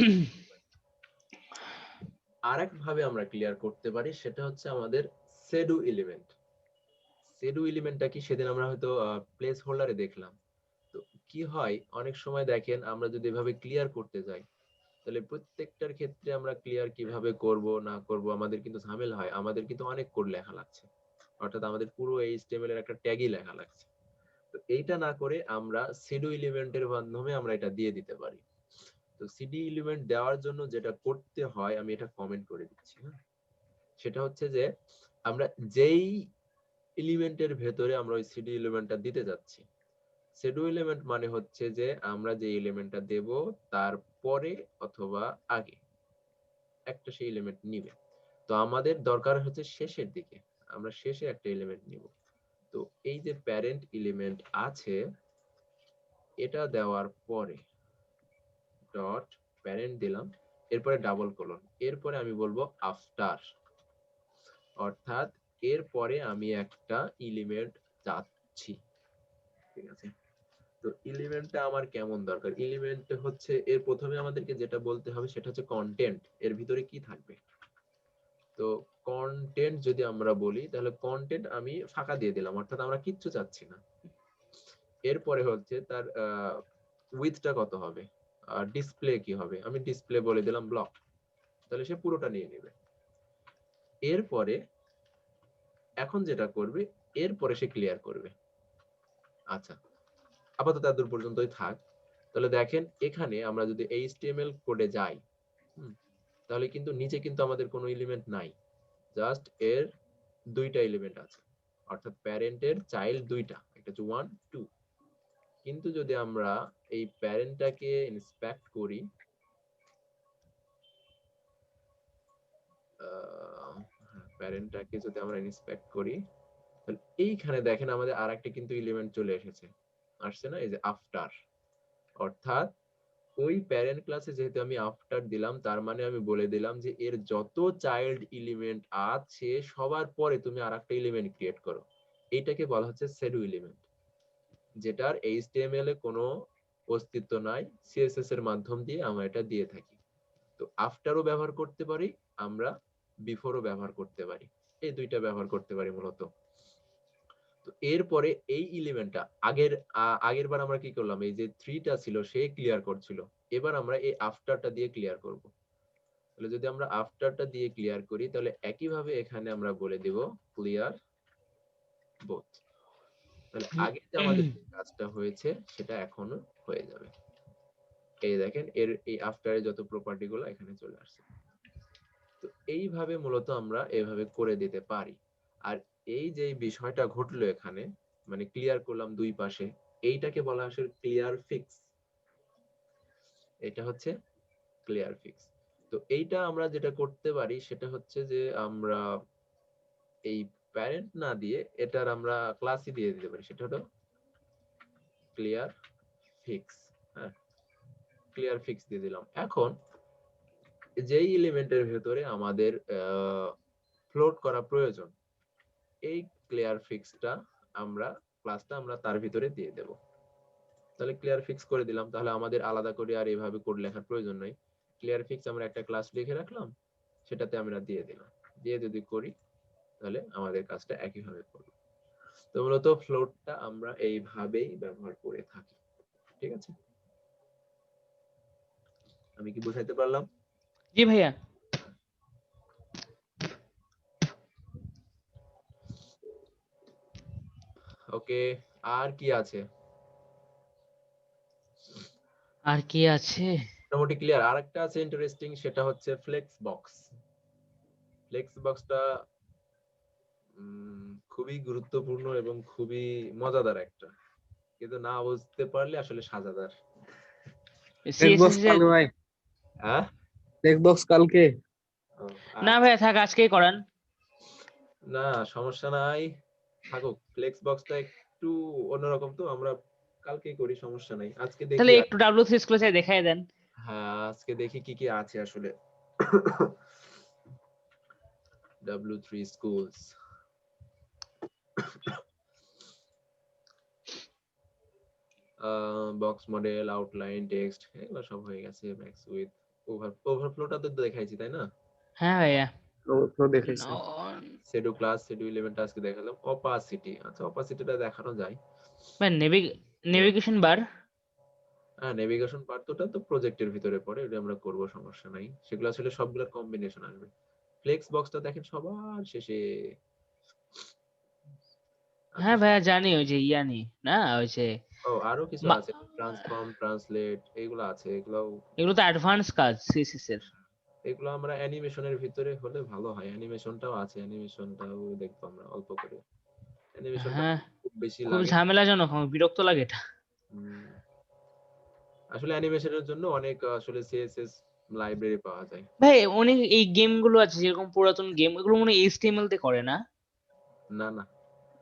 আরেকভাবে আমরা ক্লিয়ার করতে পারি, সেটা হচ্ছে আমাদের সেডু এলিমেন্ট। সেডু এলিমেন্টটা কি সেদিন আমরা হয়তো প্লেস হোল্ডারে দেখলাম। তো কি হয় অনেক সময় দেখেন আমরা যদি এভাবে ক্লিয়ার করতে যাই তাহলে প্রত্যেকটার ক্ষেত্রে আমরা ক্লিয়ার কিভাবে করব না করব আমাদের কিন্তু ঝামেলা হয়, আমাদের কিন্তু অনেক কোড লেখা লাগছে, অর্থাৎ আমাদের পুরো HTML এর একটা ট্যাগই লেখা লাগছে। তো এইটা না করে আমরা সিডু এলিমেন্টের মাধ্যমে আমরা এটা দিয়ে দিতে পারি। তো সিডি এলিমেন্ট দেওয়ার জন্য যেটা করতে হয় আমি এটা কমেন্ট করে দিচ্ছি, হ্যাঁ। সেটা হচ্ছে যে আমরা যেই এলিমেন্টের ভেতরে আমরা ওই সিডি এলিমেন্টটা দিতে যাচ্ছি, সিডু এলিমেন্ট মানে হচ্ছে যে আমরা যে এলিমেন্টটা দেব তারপরে অথবা আগে একটা সেই এলিমেন্ট নিবে। তো আমাদের দরকার হচ্ছে শেষের দিকে, আমরা শেষে একটা এলিমেন্ট নিব। তো এই যে প্যারেন্ট এলিমেন্ট আছে এটা দেওয়ার পরে ডট প্যারেন্ট দিলাম, এরপরে ডাবল কোলন, এরপরে আমি বলবো আফটার, অর্থাৎ এরপরে আমি একটা এলিমেন্ট চাচ্ছি, ঠিক আছে। তো এলিমেন্টটা আমার কেমন দরকার? এলিমেন্ট হচ্ছে এর প্রথমে আমাদেরকে যেটা বলতে হবে সেটা হচ্ছে কন্টেন্ট, এর ভিতরে কি থাকবে। তো কন্টেন্ট যদি আমরা বলি তাহলে কন্টেন্ট আমি ফাঁকা দিয়ে দিলাম, অর্থাৎ আমরা কিচ্ছু চাচ্ছি না। এরপরে হচ্ছে তার উইথটা কত হবে, আর ডিসপ্লে কি হবে, আমি ডিসপ্লে বলে দিলাম ব্লক, তাহলে সে পুরোটা নিয়ে নেবে। এরপরে এখন যেটা করবে এরপরে সে ক্লিয়ার করবে। আচ্ছা আপাতত এত দূর পর্যন্তই থাক। তাহলে দেখেন এখানে আমরা যদি HTML কোডে যাই তাহলে কিন্তু নিচে কিন্তু আমাদের কোনো এলিমেন্ট নাই, জাস্ট এর দুইটা এলিমেন্ট আছে, অর্থাৎ প্যারেন্টের চাইল্ড দুইটা, একটা হচ্ছে 1 2। কিন্তু যদি আমরা এই প্যারেন্টটাকে ইন্সপেক্ট করি, প্যারেন্টটাকে যদি আমরা ইন্সপেক্ট করি তাহলে এইখানে দেখেন আমাদের আরেকটা কিন্তু এলিমেন্ট চলে এসেছে, আসছে না, এই যে আফটার। অর্থাৎ ওই প্যারেন্ট ক্লাসে যেহেতু আমি আফটার দিলাম তার মানে আমি বলে দিলাম যে এর যত চাইল্ড এলিমেন্ট আছে সবার পরে তুমি আরেকটা এলিমেন্ট ক্রিয়েট করো। এইটাকে বলা হচ্ছে সেডু এলিমেন্ট, যেটার HTML এ কোনো অস্তিত্ব নাই, CSS এর মাধ্যম দিয়ে আমরা এটা দিয়ে থাকি। তো আফটারও ব্যবহার করতে পারি আমরা, বিফোরও ব্যবহার করতে পারি, এই দুইটা ব্যবহার করতে পারি মূলত। তো এরপরে এই এলিমেন্টটা আগের বার আমরা কি করলাম, এই যে 3টা ছিল সে ক্লিয়ার করছিল, এবার আমরা এই আফটারটা দিয়ে ক্লিয়ার করব। তাহলে যদি আমরা আফটারটা দিয়ে ক্লিয়ার করি তাহলে একইভাবে এখানে আমরা বলে দিব ক্লিয়ার বোথ। তাহলে আগে যে আমাদের কাজটা হয়েছে সেটা এখনো হয়ে যাবে। এই দেখেন এর এই আফটারের যত প্রপার্টি গুলো এখানে চলে আসছে। তো এইভাবে মূলত আমরা এভাবে করে দিতে পারি। আর এই যে বিষয়টা ঘটলো এখানে, মানে ক্লিয়ার করলাম দুই পাশে, এইটাকে বলা হয় ক্লিয়ার ফিক্স। এটা হচ্ছে ক্লিয়ার ফিক্স। তো এইটা আমরা যেটা করতে পারি সেটা হচ্ছে যে আমরা এই প্যারেন্ট না দিয়ে এটার আমরা ক্লাসই দিয়ে দিতে পারি, সেটা হলো ক্লিয়ার ফিক্স। হ্যাঁ, ক্লিয়ার ফিক্স দিয়ে দিলাম। এখন যেই এলিমেন্টের ভেতরে আমাদের ফ্লোট করা প্রয়োজন এই ক্লিয়ার ফিক্সটা আমরা ক্লাসটা আমরা তার ভিতরে দিয়ে দেব। তাহলে ক্লিয়ার ফিক্স করে দিলাম, তাহলে আমাদের আলাদা করে আর এইভাবে কোড লেখার প্রয়োজন নাই। ক্লিয়ার ফিক্স আমরা একটা ক্লাস লিখে রাখলাম, সেটাতে আমরা দিয়ে দিলাম, দিয়ে যদি করি তাহলে আমাদের কাজটা একইভাবে করবে। তো মূলত ফ্লোটটা আমরা এইভাবেই ব্যবহার করে থাকি, ঠিক আছে। আমি কি বুঝাইতে পারলাম? জি ভাইয়া। ওকে, আর কি আছে? আর কি আছে? মোটামুটি ক্লিয়ার। আরেকটা আছে ইন্টারেস্টিং, সেটা হচ্ছে ফ্লেক্স বক্স। ফ্লেক্স বক্সটা খুবই গুরুত্বপূর্ণ এবং খুবই মজাদার একটা, কিন্তু না বুঝতে পারলে আসলে সাজাদার। টেক্সটবক্স সিএসএস এর কালকে ভাই, হ্যাঁ টেক্সটবক্স কালকে। ও, না আচ্ছা। ভাই থাক, আজকেই করান। না সমস্যা নাই, থাকুক। ফ্লেক্স বক্সটা একটু অন্যরকম, তো আমরা কালকেই করি, সমস্যা নাই। আজকে দেখি তাহলে একটু W3 স্কুলে চাই দেখাই দেন। হ্যাঁ আজকে দেখি কি কি আছে আসলে। W3 schools box model, outline, text, এগুলো সব হয়ে গেছে। ম্যাক্স উইথ ওভারফ্লোটা তো দেখাইছি তাই না? হ্যাঁ ভাইয়া। তো দেখাইছে। সেডু ক্লাস, সেডু এলিমেন্ট আজকে দেখালাম। অপাসিটি, আচ্ছা অপাসিটিটা দেখানো যায়। ভাই নেভিগেশন বার। হ্যাঁ নেভিগেশন পার্ট তো প্রজেক্টের ভিতরে পড়ে, এটা আমরা করব, সমস্যা নাই। সেগুলো আসলে সবগুলোর কম্বিনেশন আসবে। ফ্লেক্স বক্সটা দেখেন সবার শেষে। আচ্ছা হ্যাঁ ভাইয়া জানি, ওই যে ইয়ানি না, ওই যে ও আরো কিছু মা- আছে, ট্রান্সফর্ম, ট্রান্সলেট, এগুলো আছে। এগুলো তো অ্যাডভান্স কাজ সিএসএস এর। এগুলো আমরা অ্যানিমেশনের ভিতরে হলে ভালো হয়। অ্যানিমেশনটাও আছে, অ্যানিমেশনটাও দেখবো আমরা অল্প করে। অ্যানিমেশনটা হ্যাঁ খুব বেশি খুব লাগে। ঝামেলাজনক, আমার বিরক্ত লাগে এটা। উম, আসলে অ্যানিমেশনের জন্য অনেক আসলে সিএসএস লাইব্রেরি পাওয়া যায়। ভাই অনেক এই গেম গুলো আছে যেরকম পুরাতন গেম, এগুলো মনে হয় এইচটিএমএল তে করে না? না না,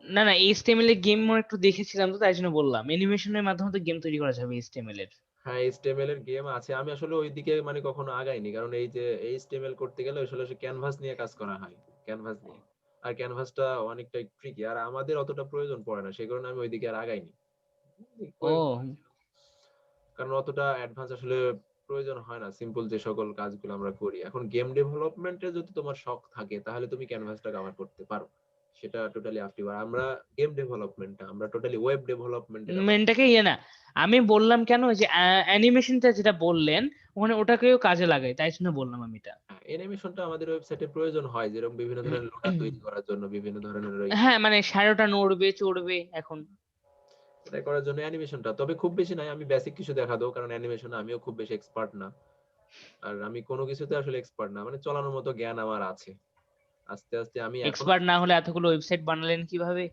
না না, এইচটিএমএল এর গেম একটু দেখেছিলাম তো, তাই জন্য বললাম অ্যানিমেশনের মাধ্যমে তো গেম তৈরি করা যাবে এইচটিএমএল এর। হ্যাঁ এইচটিএমএল এর গেম আছে। আমি আসলে ওইদিকে মানে কখনো আগাইনি, কারণ এই যে এইচটিএমএল করতে গেলে আসলে ক্যানভাস নিয়ে কাজ করা হয়, ক্যানভাস নিয়ে। আর ক্যানভাসটা অনেকটা ট্রিকি, আর আমাদের অতটা প্রয়োজন পড়ে না, সেই কারণে আমি ওইদিকে আর আগাইনি। ও কারণ অতটা অ্যাডভান্স আসলে প্রয়োজন হয় না, সিম্পল যে সকল কাজগুলো আমরা করি। এখন গেম ডেভেলপমেন্টে যদি তোমার শখ থাকে তাহলে তুমি ক্যানভাসটা কভার করতে পারো, সেটা টোটালি আপ টু ইউ। আমরা গেম ডেভেলপমেন্টটা আমরা টোটালি ওয়েব ডেভেলপমেন্টের আমরা। মেনটাকে ইয়ে না, আমি বললাম কেন ওই যে অ্যানিমেশনটা যেটা বললেন ওখানে ওটাকেও কাজে লাগাই, তাই জন্য বললাম আমি এটা। অ্যানিমেশনটা আমাদের ওয়েবসাইটে প্রয়োজন হয়, যেরকম বিভিন্ন ধরনের লোগো তৈরি করার জন্য, বিভিন্ন ধরনের ওই হ্যাঁ মানে শ্যাডোটা নড়বে চড়বে এখন। এটা করার জন্য অ্যানিমেশনটা। তবে খুব বেশি নাই, আমি বেসিক কিছু দেখা দাও, কারণ অ্যানিমেশনে আমিও খুব বেশি এক্সপার্ট না। আর আমি কোনো কিছুতে আসলে এক্সপার্ট না, মানে চালানোর মতো জ্ঞান আমার আছে। আস্তে আস্তে আমি এখনো এক্সপার্ট না হলে এতগুলো ওয়েবসাইট বানালেন কিভাবে?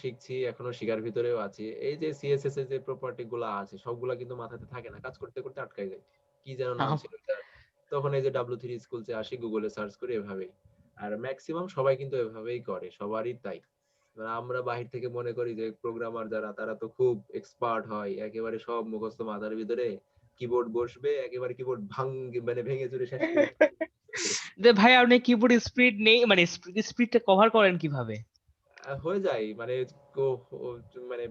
শিখছি, এখনো শিখার ভিতরেও আছি। এই যে সিএসএস এর যে প্রপার্টি গুলো আছে সবগুলা কিন্তু মাথাতে থাকে না, কাজ করতে করতে আটকাই যায়। কি যেন নাম ছিল এটার, তখন এই যে W3 স্কুলসে আসি, গুগলে সার্চ করি, এভাবেই। আর ম্যাক্সিমাম সবাই কিন্তু এভাবেই করে, সবারই তাই। এবার আমরা বাহির থেকে মনে করি যে প্রোগ্রামার যারা তারা তো খুব এক্সপার্ট হয়, একেবারে সব মুখস্থ মাথার ভিতরে, কিবোর্ড বসবে একেবারে, কিবোর্ড মানে ভেঙে চুরে শেষ করে ভাই আপনি কিবোর্ড স্পিড নেই, মানে স্পিডটা কভার করেন কিভাবে? হয়ে যায়। মানে মানে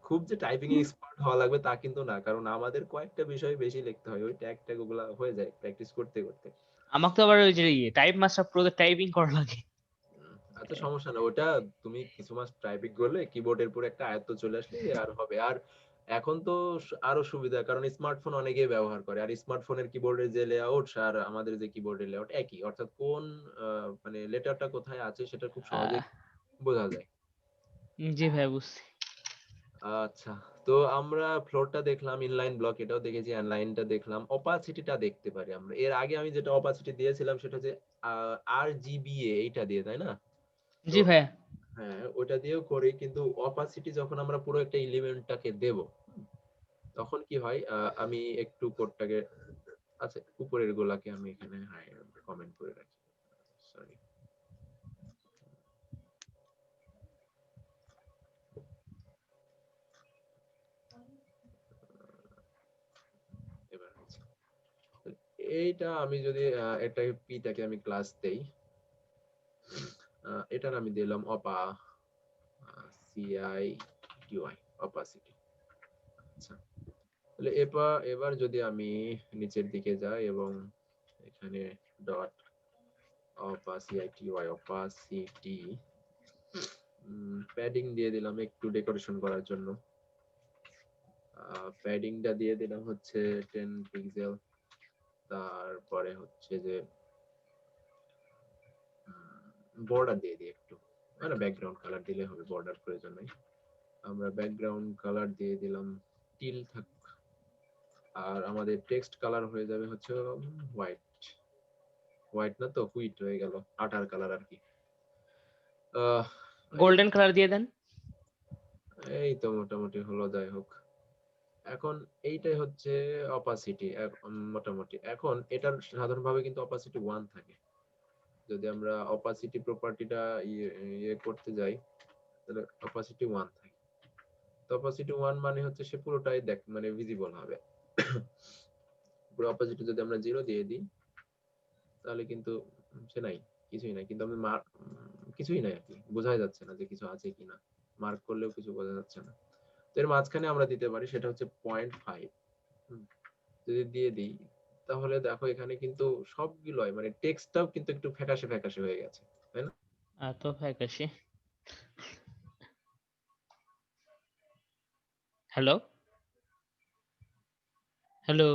খুব যে টাইপিং এক্সপার্ট হওয়া লাগবে তা কিন্তু না, কারণ আমাদের কয়েকটা বিষয় বেশি লিখতে হয়, ওই ট্যাগ ট্যাগ ওগুলা হয়ে যায় প্র্যাকটিস করতে করতে। আমাকে তো আবার ওই যে টাইপ মাস্টার প্রো টাইপিং করা লাগে। আচ্ছা সমস্যা না, ওটা তুমি কিছু মাস টাইপিং করলে কিবোর্ডের পুরো একটা আয়ত্ত চলে আসলে আর হবে। আর এখন তো আরো সুবিধা, কারণ স্মার্টফোন অনেকেই ব্যবহার করে, আর স্মার্টফোনের কিবোর্ডের যে লেআউট আর আমাদের যে কিবোর্ডের লেআউট একই, অর্থাৎ কোন মানে লেটারটা কোথায় আছে সেটা খুব সহজেই আহ, বোঝা যায়। জি ভাই বুঝছি। আচ্ছা, তো আমরা ফ্লোরটা দেখলাম, ইনলাইন ব্লক এটাও দেখেছি, লাইনটা দেখলাম, অপাসিটিটা দেখতে পারি আমরা। এর আগে আমি যেটা অপাসিটি দিয়েছিলাম সেটা হচ্ছে RGBA, এইটা দিয়ে, তাই না? তো জি ভাইয়া। হ্যাঁ ওটা দিয়েও করি, কিন্তু অপাসিটি যখন আমরা পুরো একটা এলিমেন্টটাকে দেব তখন কি হয়, আমি একটু কোডটাকে, আচ্ছা উপরের গুলাকে আমি এখানে কমেন্ট করে রাখি, সরি। এবার হচ্ছে এইটা আমি যদি একটা পিটাকে আমি ক্লাস দেই, এটার আমি দিলাম CITY, অপাসিটি। আচ্ছা, তাহলে এবার যদি আমি নিচের দিকে যাই এবং এখানে ডট অপাসিটি প্যাডিং দিয়ে দিলাম একটু ডেকোরেশন করার জন্য। প্যাডিংটা দিয়ে দিলাম হচ্ছে 10 পিক্সেল। তারপরে হচ্ছে যে বর্ডার দিয়ে দিই একটু, মানে ব্যাকগ্রাউন্ড কালার দিলে হবে, বর্ডার প্রয়োজন নেই। আমরা ব্যাকগ্রাউন্ড কালার দিয়ে দিলাম টিল থাক, আর আমাদের টেক্সট কালার হয়ে যাবে হচ্ছে হোয়াইট। হোয়াইট না তো, হুইট হয়ে গেল, আটার কালার আর কি। আহ, গোল্ডেন কালার দিয়ে দেন। এই তো মোটামুটি হলো, যাই হোক। এখন এইটাই হচ্ছে অপাসিটি মোটামুটি। এখন এটার সাধারণভাবে কিন্তু অপাসিটি 1 থাকে। যদি আমরা অপাসিটি প্রপার্টিটা ইয়ে করতে যাই, তাহলে অপাসিটি 1 থাকে। তো অপাসিটি 1 মানে হচ্ছে সে পুরোটাই মানে ভিজিবল হবে। পুরো অপাসিটি যদি আমরা 0 দিয়ে দিই, তাহলে কিন্তু সে নাই, কিছুই নাই। কিন্তু আমি কিছুই নাই আর কি, বোঝাই যাচ্ছে না যে কিছু আছে কিনা, মার্ক করলেও কিছু বোঝা যাচ্ছে না। তো এর মাঝখানে আমরা দিতে পারি, সেটা হচ্ছে 0.5। যদি দিয়ে দিই, তাহলে দেখো এখানে কিন্তু সবগুলোই মানে টেক্সটটাও কিন্তু একটু ফ্যাকাশে ফ্যাকাশে হয়ে গেছে, তাই না? এত ফ্যাকাশে। Hello hello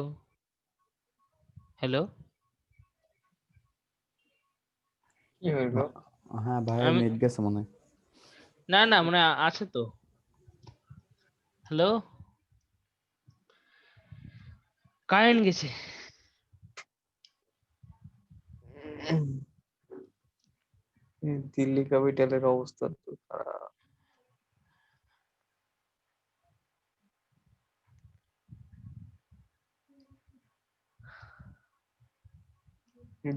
hello. কি হইলো? হ্যাঁ ভাই, আমি নেট গেছে মনে হয়। না না মানে আছে তো। হ্যালো, কারেন্ট গেছে। দিল্লি ক্যাপিটালের অবস্থা তো খারাপ।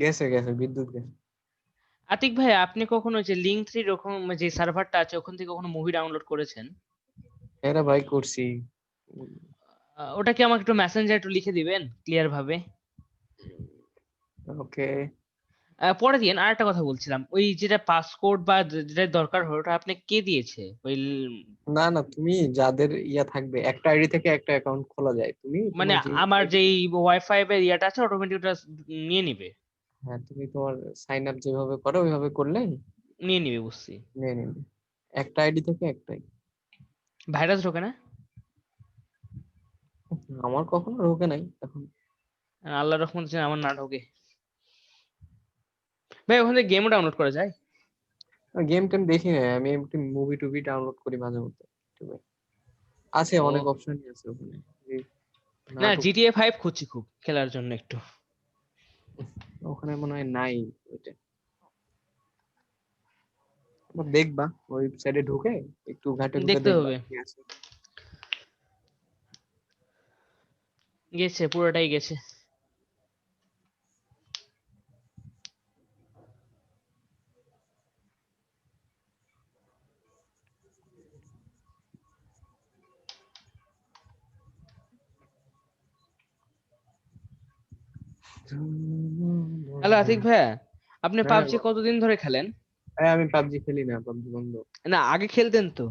গেছে গেছে বিদ্যুৎ গেছে। আতিক ভাই, আপনি কখনো যে লিঙ্ক থ্রি রকম যে সার্ভারটা আছে ওখান থেকে কখনো মুভি ডাউনলোড করেছেন? এরা ভাই করছি। ওটা কি আমাকে একটু মেসেঞ্জার একটু লিখে দিবেন ক্লিয়ার ভাবে? ওকে। পরে দিয়েন। আর একটা কথা বলছিলাম, ওই যেটা পাসকোড বা যেটা দরকার হয় ওটা আপনি কে দিয়েছে? ওই না না, তুমি যাদের ইয়া থাকবে, একটা আইডি থেকে একটা অ্যাকাউন্ট খোলা যায়। তুমি মানে তোমার জিমেল আমার আইডি, যেই ওয়াইফাই এর ইয়াটা আছে অটোমেটিক ওটা নিয়ে নিবে। হ্যাঁ তুমি তোমার সাইন আপ যেভাবে করো ওইভাবে করলে নিয়ে নিবে, বুঝছি। নিয়ে নিবে। একটা আইডি থেকে একটাই। ভাইরাস ঢোকে না? আমার কখনো ঢোকে নাই এখন। আল্লাহ রহমত যেন আমার না ঢোকে। ভাই ওখান থেকে গেমও ডাউনলোড করা যায়? গেম টেম দেখি না আমি, এমনি মুভি টুভি ডাউনলোড করি মাঝে মধ্যে ইউটিউবে। আছে ও অনেক অপশনই আছে ওখানে। এই না, নাটক জিটিএ 5 খুঁজছি খুব খেলার জন্য একটু। ওখানে মনে হয় নাই ওইটা। আবার দেখবা ওয়েবসাইটে ঢুকে একটু ঘাটে ঘুরে দেখতে দেখবা হবে। কি আছে। গেছে, পুরোটাই গেছে। হ্যালো আতিক ভাইয়া, আপনি হ্যাঁ পাবজি কতদিন ধরে খেলেন? হ্যাঁ, আমি পাবজি খেলি না, পাবজি বন্ধ। না আগে খেলতেন তো।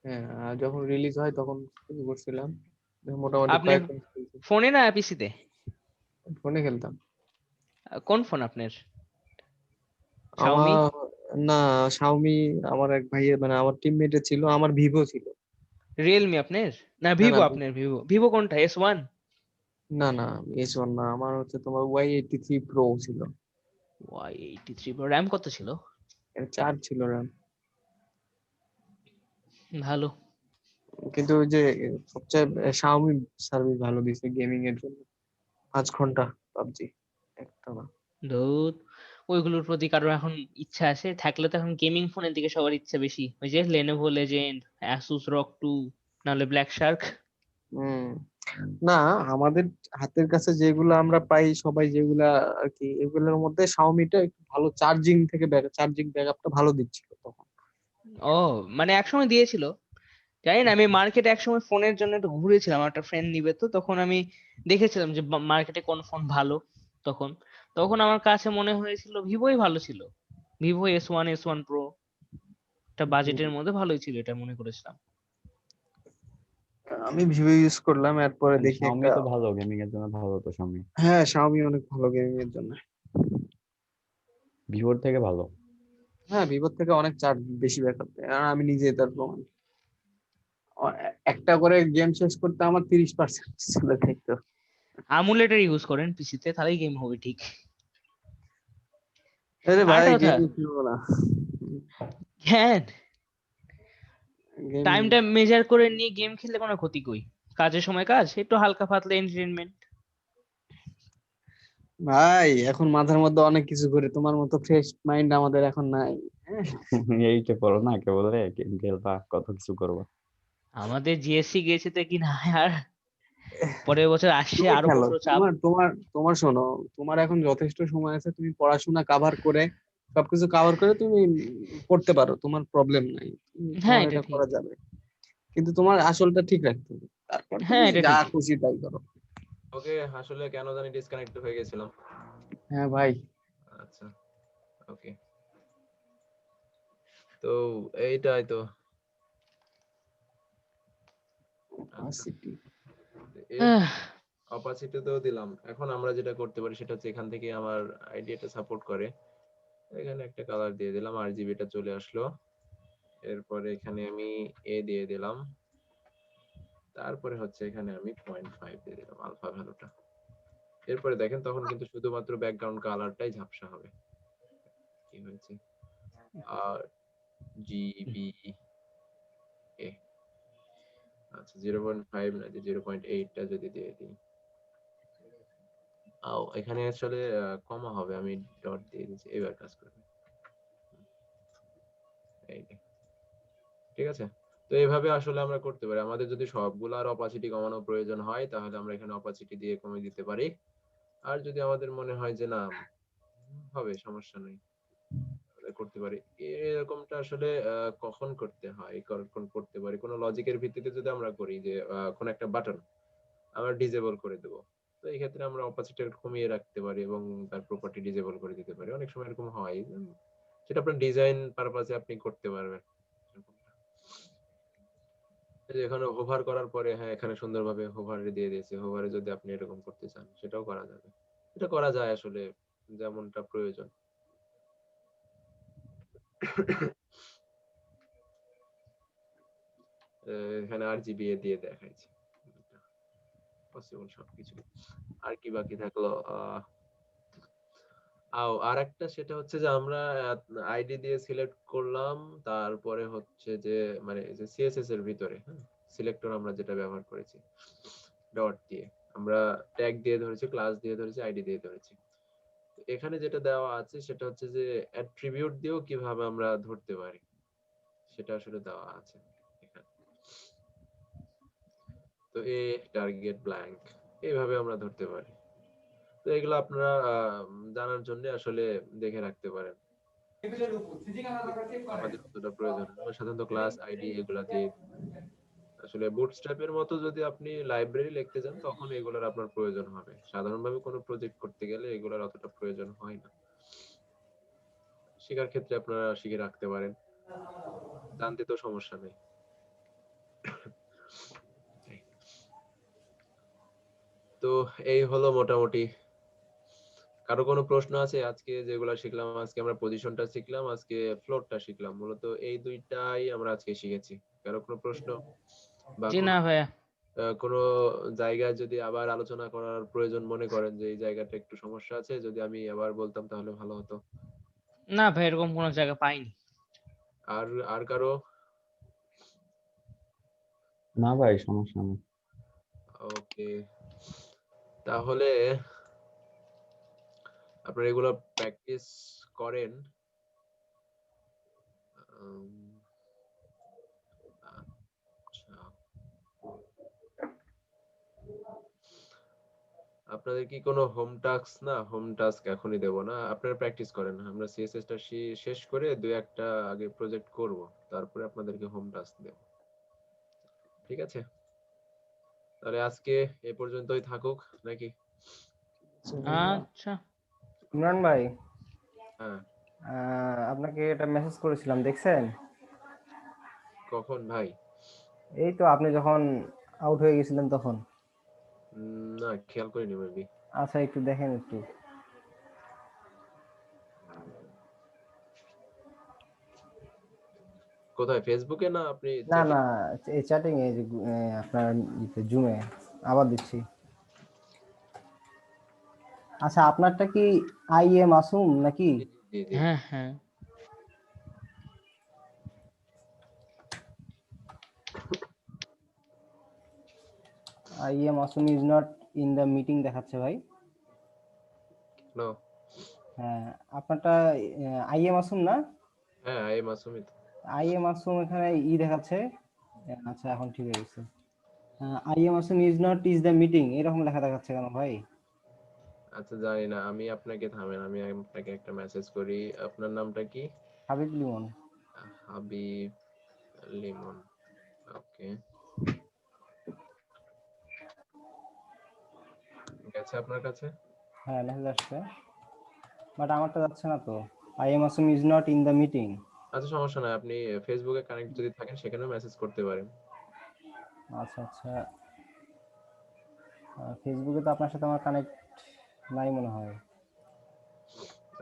হ্যাঁ, যখন রিলিজ হয় তখন শুরু করছিলাম। মোটামুটি আপনি কয়েক মাস খেলছি। ফোনে না পিসিতে? ফোনে খেলতাম। কোন ফোন আপনার? শাওমি? আমার না, শাওমি। আমার এক ভাইয়ের মানে আমার টিমমেটের ছিল, আমার ভিভো ছিল। রিয়েলমি আপনার? না না না ভিভো আপনার? ভিভো ভিভো কোনটা, S1? না না, S1 না, আমার হচ্ছে তোমার Y83 প্রো ছিল। Y83 Pro, র্যাম কত ছিল? এর 4 ছিল RAM। ভালো। কিন্তু ওই যে সবচেয়ে শাওমি সার্ভিস ভালো দিছে গেমিং এর জন্য। 5 ঘন্টা পাবজি একটা না। ধুর, ওইগুলোর প্রতি কারো এখন ইচ্ছা আছে? থাকলে তো এখন গেমিং ফোনের দিকে সবার ইচ্ছা বেশি। ওই যে Lenovo Legend, Asus ROG 2, নাহলে ব্ল্যাক শার্ক। হুম। না, আমাদের হাতের কাছে যেগুলো আমরা পাই সবাই, যেগুলা আর কি, এগুলোর মধ্যে শাওমিটা একটু ভালো চার্জিং ব্যাকআপটা ভালো দিচ্ছিল তখন। ও মানে একসময় দিয়েছিল। জানি না, আমি মার্কেটে একসময় ফোনের জন্য একটু ঘুরেছিলাম, একটা ফ্রেন্ড নিবে তো, তখন আমি দেখেছিলাম যে মার্কেটে কোন ফোন ভালো। তখন তখন আমার কাছে মনে হয়েছিল ভিভোই ভালো ছিল। ভিভো S1 প্রো, একটা বাজেটের মধ্যে ভালোই ছিল এটা মনে করেছিলাম। আমি ভিভো ইউজ করলাম, এরপরে দেখি শাওমি একটা। তো ভালো, গেমিং এর জন্য ভালো তো শাওমি। হ্যাঁ, শাওমি অনেক ভালো গেমিং এর জন্য। ভিভোর থেকে ভালো। হ্যাঁ, ভিভোর থেকে অনেক চার্জ বেশি ব্যাকআপ দেয়, আর আমি নিজে তার প্রমাণ। একটা করে গেম শেষ করতে আমার 30% চলে থাকতো। আমুলেটার ইউজ করেন পিসিতে, তাহলেই গেম হবে ঠিক। আরে ভাই, আরেকটা কথা, গেম খেলবো না। হ্যাঁ গেম টাইমটা মেজার করে নিয়ে গেম খেললে কোনো ক্ষতি কই? কাজের সময় কাজ, একটু হালকা পাতলা এন্টারটেইনমেন্ট। ভাই এখন মাথার মধ্যে অনেক কিছু করে, তোমার মতো ফ্রেশ মাইন্ড আমাদের এখন নাই। হ্যাঁ, এইটা করো না, কে বলে গেম খেলবা, কত কিছু করবা। আমাদের জিএসসি গিয়েছে তো কি না আর, পরের বছর আসছে তুমি আরো খেলো, কঠোর চাপ। তোমার তোমার তোমার শোনো, তোমার এখন যথেষ্ট সময় আছে, তুমি পড়াশোনা কাভার করে সবকিছু কাভার করে তুমি করতে পারো, তোমার প্রবলেম নাই, হ্যাঁ তোমার এটা এটা ঠিক। করা যাবে। কিন্তু তোমার আসলটা ঠিক রাখতে হবে, তারপর হ্যাঁ তুমি এটা যা ঠিক। খুশি তাই করো। ওকে, আসলে কেন জানি ডিসকানেক্ট হয়ে গেছিলাম। হ্যাঁ ভাই। আচ্ছা, ওকে। তো এইটাই তো। আচ্ছা, ভার্সিটি। এর আহ, অপাসিটিতেও দিলাম। এখন আমরা যেটা করতে পারি সেটা হচ্ছে এখান থেকে আমার আইডিয়াটা সাপোর্ট করে এখানে একটা কালার দিয়ে দিলাম, আরজিবিটা চলে আসলো। এরপরে এখানে আমি এ দিয়ে দিলাম, তারপরে হচ্ছে এখানে আমি 0.5 দিয়ে দিলাম আলফা ভ্যালুটা। এরপরে দেখেন তখন কিন্তু শুধুমাত্র ব্যাকগ্রাউন্ড কালারটাই ঝাপসা হবে। কি হয়েছে? আর জিবি এ, আচ্ছা 0.5 না, 0.8টা যদি দিয়ে দিই। এখানে আসলে কমা হবে, আমি ডট দিয়ে দিচ্ছি, এবার কাজ করবে। এই যে, ঠিক আছে। তো এইভাবে আসলে আমরা করতে পারি। আমাদের যদি সবগুলার অপাসিটি কমানো প্রয়োজন হয় তাহলে আমরা এখানে অপাসিটি দিয়ে কমিয়ে দিতে পারি। আর যদি আমাদের মনে হয় যে না হবে, সমস্যা নেই, তাহলে করতে পারি। এরকমটা আসলে কখন করতে হয়, কখন করতে পারি, কোনো লজিকের ভিত্তিতে যদি আমরা করি যে কোন একটা বাটন আমরা ডিসেবল করে দেব, তো এই ক্ষেত্রে আমরা অপাসিটি কমিয়ে রাখতে পারি এবং তার প্রপার্টি ডিসেবল করে দিতে পারি। অনেক সময় এরকম হয়, সেটা আপনার ডিজাইন পারপাসে আপনি করতে পারবেন। এই যে এখানে হোভার করার পরে, হ্যাঁ এখানে সুন্দরভাবে হোভারে দিয়ে দিয়েছে, হোভারে যদি আপনি এরকম করতে চান সেটাও করা যাবে। এটা করা যায় আসলে যেমনটা প্রয়োজন। এখানে RGB দিয়ে দেখাইছি পসিবল সবকিছু। আর কি বাকি থাকলো? আর একটা সেটা হচ্ছে যে আমরা আইডি দিয়ে সিলেক্ট করলাম, তারপরে হচ্ছে যে মানে যে সিএসএস এর ভিতরে সিলেক্টর আমরা যেটা ব্যবহার করেছি ডট দিয়ে, আমরা ট্যাগ দিয়ে ধরেছি, ক্লাস দিয়ে ধরেছি, আইডি দিয়ে ধরেছি। তো এখানে যেটা দেওয়া আছে সেটা হচ্ছে যে অ্যাট্রিবিউট দিয়েও কিভাবে আমরা ধরতে পারি সেটা আসলে দেওয়া আছে এখানে। তো এ টার্গেট ব্ল্যাঙ্ক এইভাবে আমরা ধরতে পারি। তো এগুলো আপনারা জানার জন্য আসলে দেখে রাখতে পারেন আমাদের কতটা প্রয়োজন। আমরা সাধারণত ক্লাস আইডি এগুলা দিয়ে আসলে বুটস্ট্র্যাপের মতো যদি আপনি লাইব্রেরি লিখতে যান তখন এগুলোর আপনার প্রয়োজন হবে। সাধারণভাবে কোনো প্রজেক্ট করতে গেলে এগুলোর অতটা প্রয়োজন হয় না। শেখার ক্ষেত্রে আপনারা শিখে রাখতে পারেন, জানতে তো সমস্যা নেই। তো এই হলো মোটামুটি। কারো কোনো প্রশ্ন আছে? আজকে যেগুলা শিখলাম, আজকে আমরা পজিশনটা শিখলাম, আজকে ফ্লোরটা শিখলাম, মূলত এই দুইটাই আমরা আজকে শিখেছি। কারো কোনো প্রশ্ন বা জি কোনো না ভাইয়া। কোনো জায়গায় যদি আবার আলোচনা করার প্রয়োজন মনে করেন যে এই জায়গাটা একটু সমস্যা আছে, যদি আমি আবার বলতাম তাহলে ভালো হতো। না ভাই, এরকম কোনো জায়গা পাইনি। আর আর কারো? না ভাই, সমস্যা নেই। ওকে, তাহলে আপনারা এগুলো প্র্যাকটিস করেন। উম, আচ্ছা, আপনাদের কি কোনো হোম টাস্ক? না, হোম টাস্ক এখনই দেব না, আপনারা প্র্যাকটিস করেন। আমরা সিএসএস টা শেষ করে দুই একটা আগে প্রজেক্ট করব, তারপরে আপনাদেরকে হোম টাস্ক দেব। ঠিক আছে, তাহলে আজকে এ পর্যন্তই থাকুক নাকি? আচ্ছা। ইমরান ভাই, হ্যাঁ, আপনাকে এটা মেসেজ করেছিলাম, দেখছেন? কখন ভাই? এই তো আপনি যখন আউট হয়ে গেছিলেন তখন। না, খেয়াল করিনি মেবি। আচ্ছা, একটু দেখেন একটু। কোথায়, ফেসবুকে না আপনি না চ্যাটে? না, এই চ্যাটিং এ যে আপনার জুমে আবার দিচ্ছি। আচ্ছা, আপনারটা কি মাসুম নাকি? জি জি জি। হ্যাঁ হ্যাঁ। I am Asum is not in the meeting দেখাচ্ছে ভাই। নো। হ্যাঁ, আপনারটা আই এম আসুম না? হ্যাঁ, আই এম আসুমি তো। আই এম আসুম এখানে দেখাচ্ছে। আচ্ছা, এখন ঠিক হয়ে গেছে। I am Asum is not is the meeting এরকম লেখা দেখাচ্ছে কেন ভাই? আচ্ছা জানি না, আমি আপনাকে থামেন, আমি আপনাকে একটা মেসেজ করি। আপনার নামটা কি? হাবিব লিমন। হাবিব লিমন। ওকে, গেছে আপনার কাছে? হ্যাঁ, মেসেজ আসছে, বাট আমারটা যাচ্ছে না তো। I am Asum is not in the meeting. আচ্ছা সমস্যা নাই, আপনি ফেসবুকে কানেক্ট যদি থাকেন সেখানেও মেসেজ করতে পারেন। আচ্ছা আচ্ছা, ফেসবুকে তো আপনার সাথে আমার কানেক্ট নাই মনে হয়।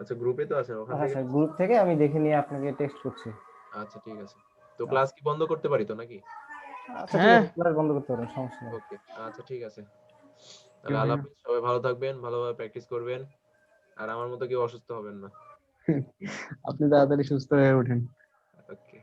আচ্ছা গ্রুপে তো আছেন, ওখান থেকে। আচ্ছা, গ্রুপ থেকে আমি দেখে নিয়ে আপনাকে টেক্সট করছি। আচ্ছা ঠিক আছে, তো ক্লাস কি বন্ধ করতে পারি তো নাকি? আচ্ছা ঠিক হ্যাঁ আছে, ক্লাস বন্ধ করতে পারেন, সমস্যা নেই। ওকে, আচ্ছা ঠিক আছে, তাহলে আল্লাহ ভাইয়া। হাফেজ, সবাই ভালো থাকবেন, ভালোভাবে প্র্যাকটিস করবেন, আর আমার মতো কেউ অসুস্থ হবেন না। আপনি তাড়াতাড়ি সুস্থ হয়ে ওঠেন। ওকে।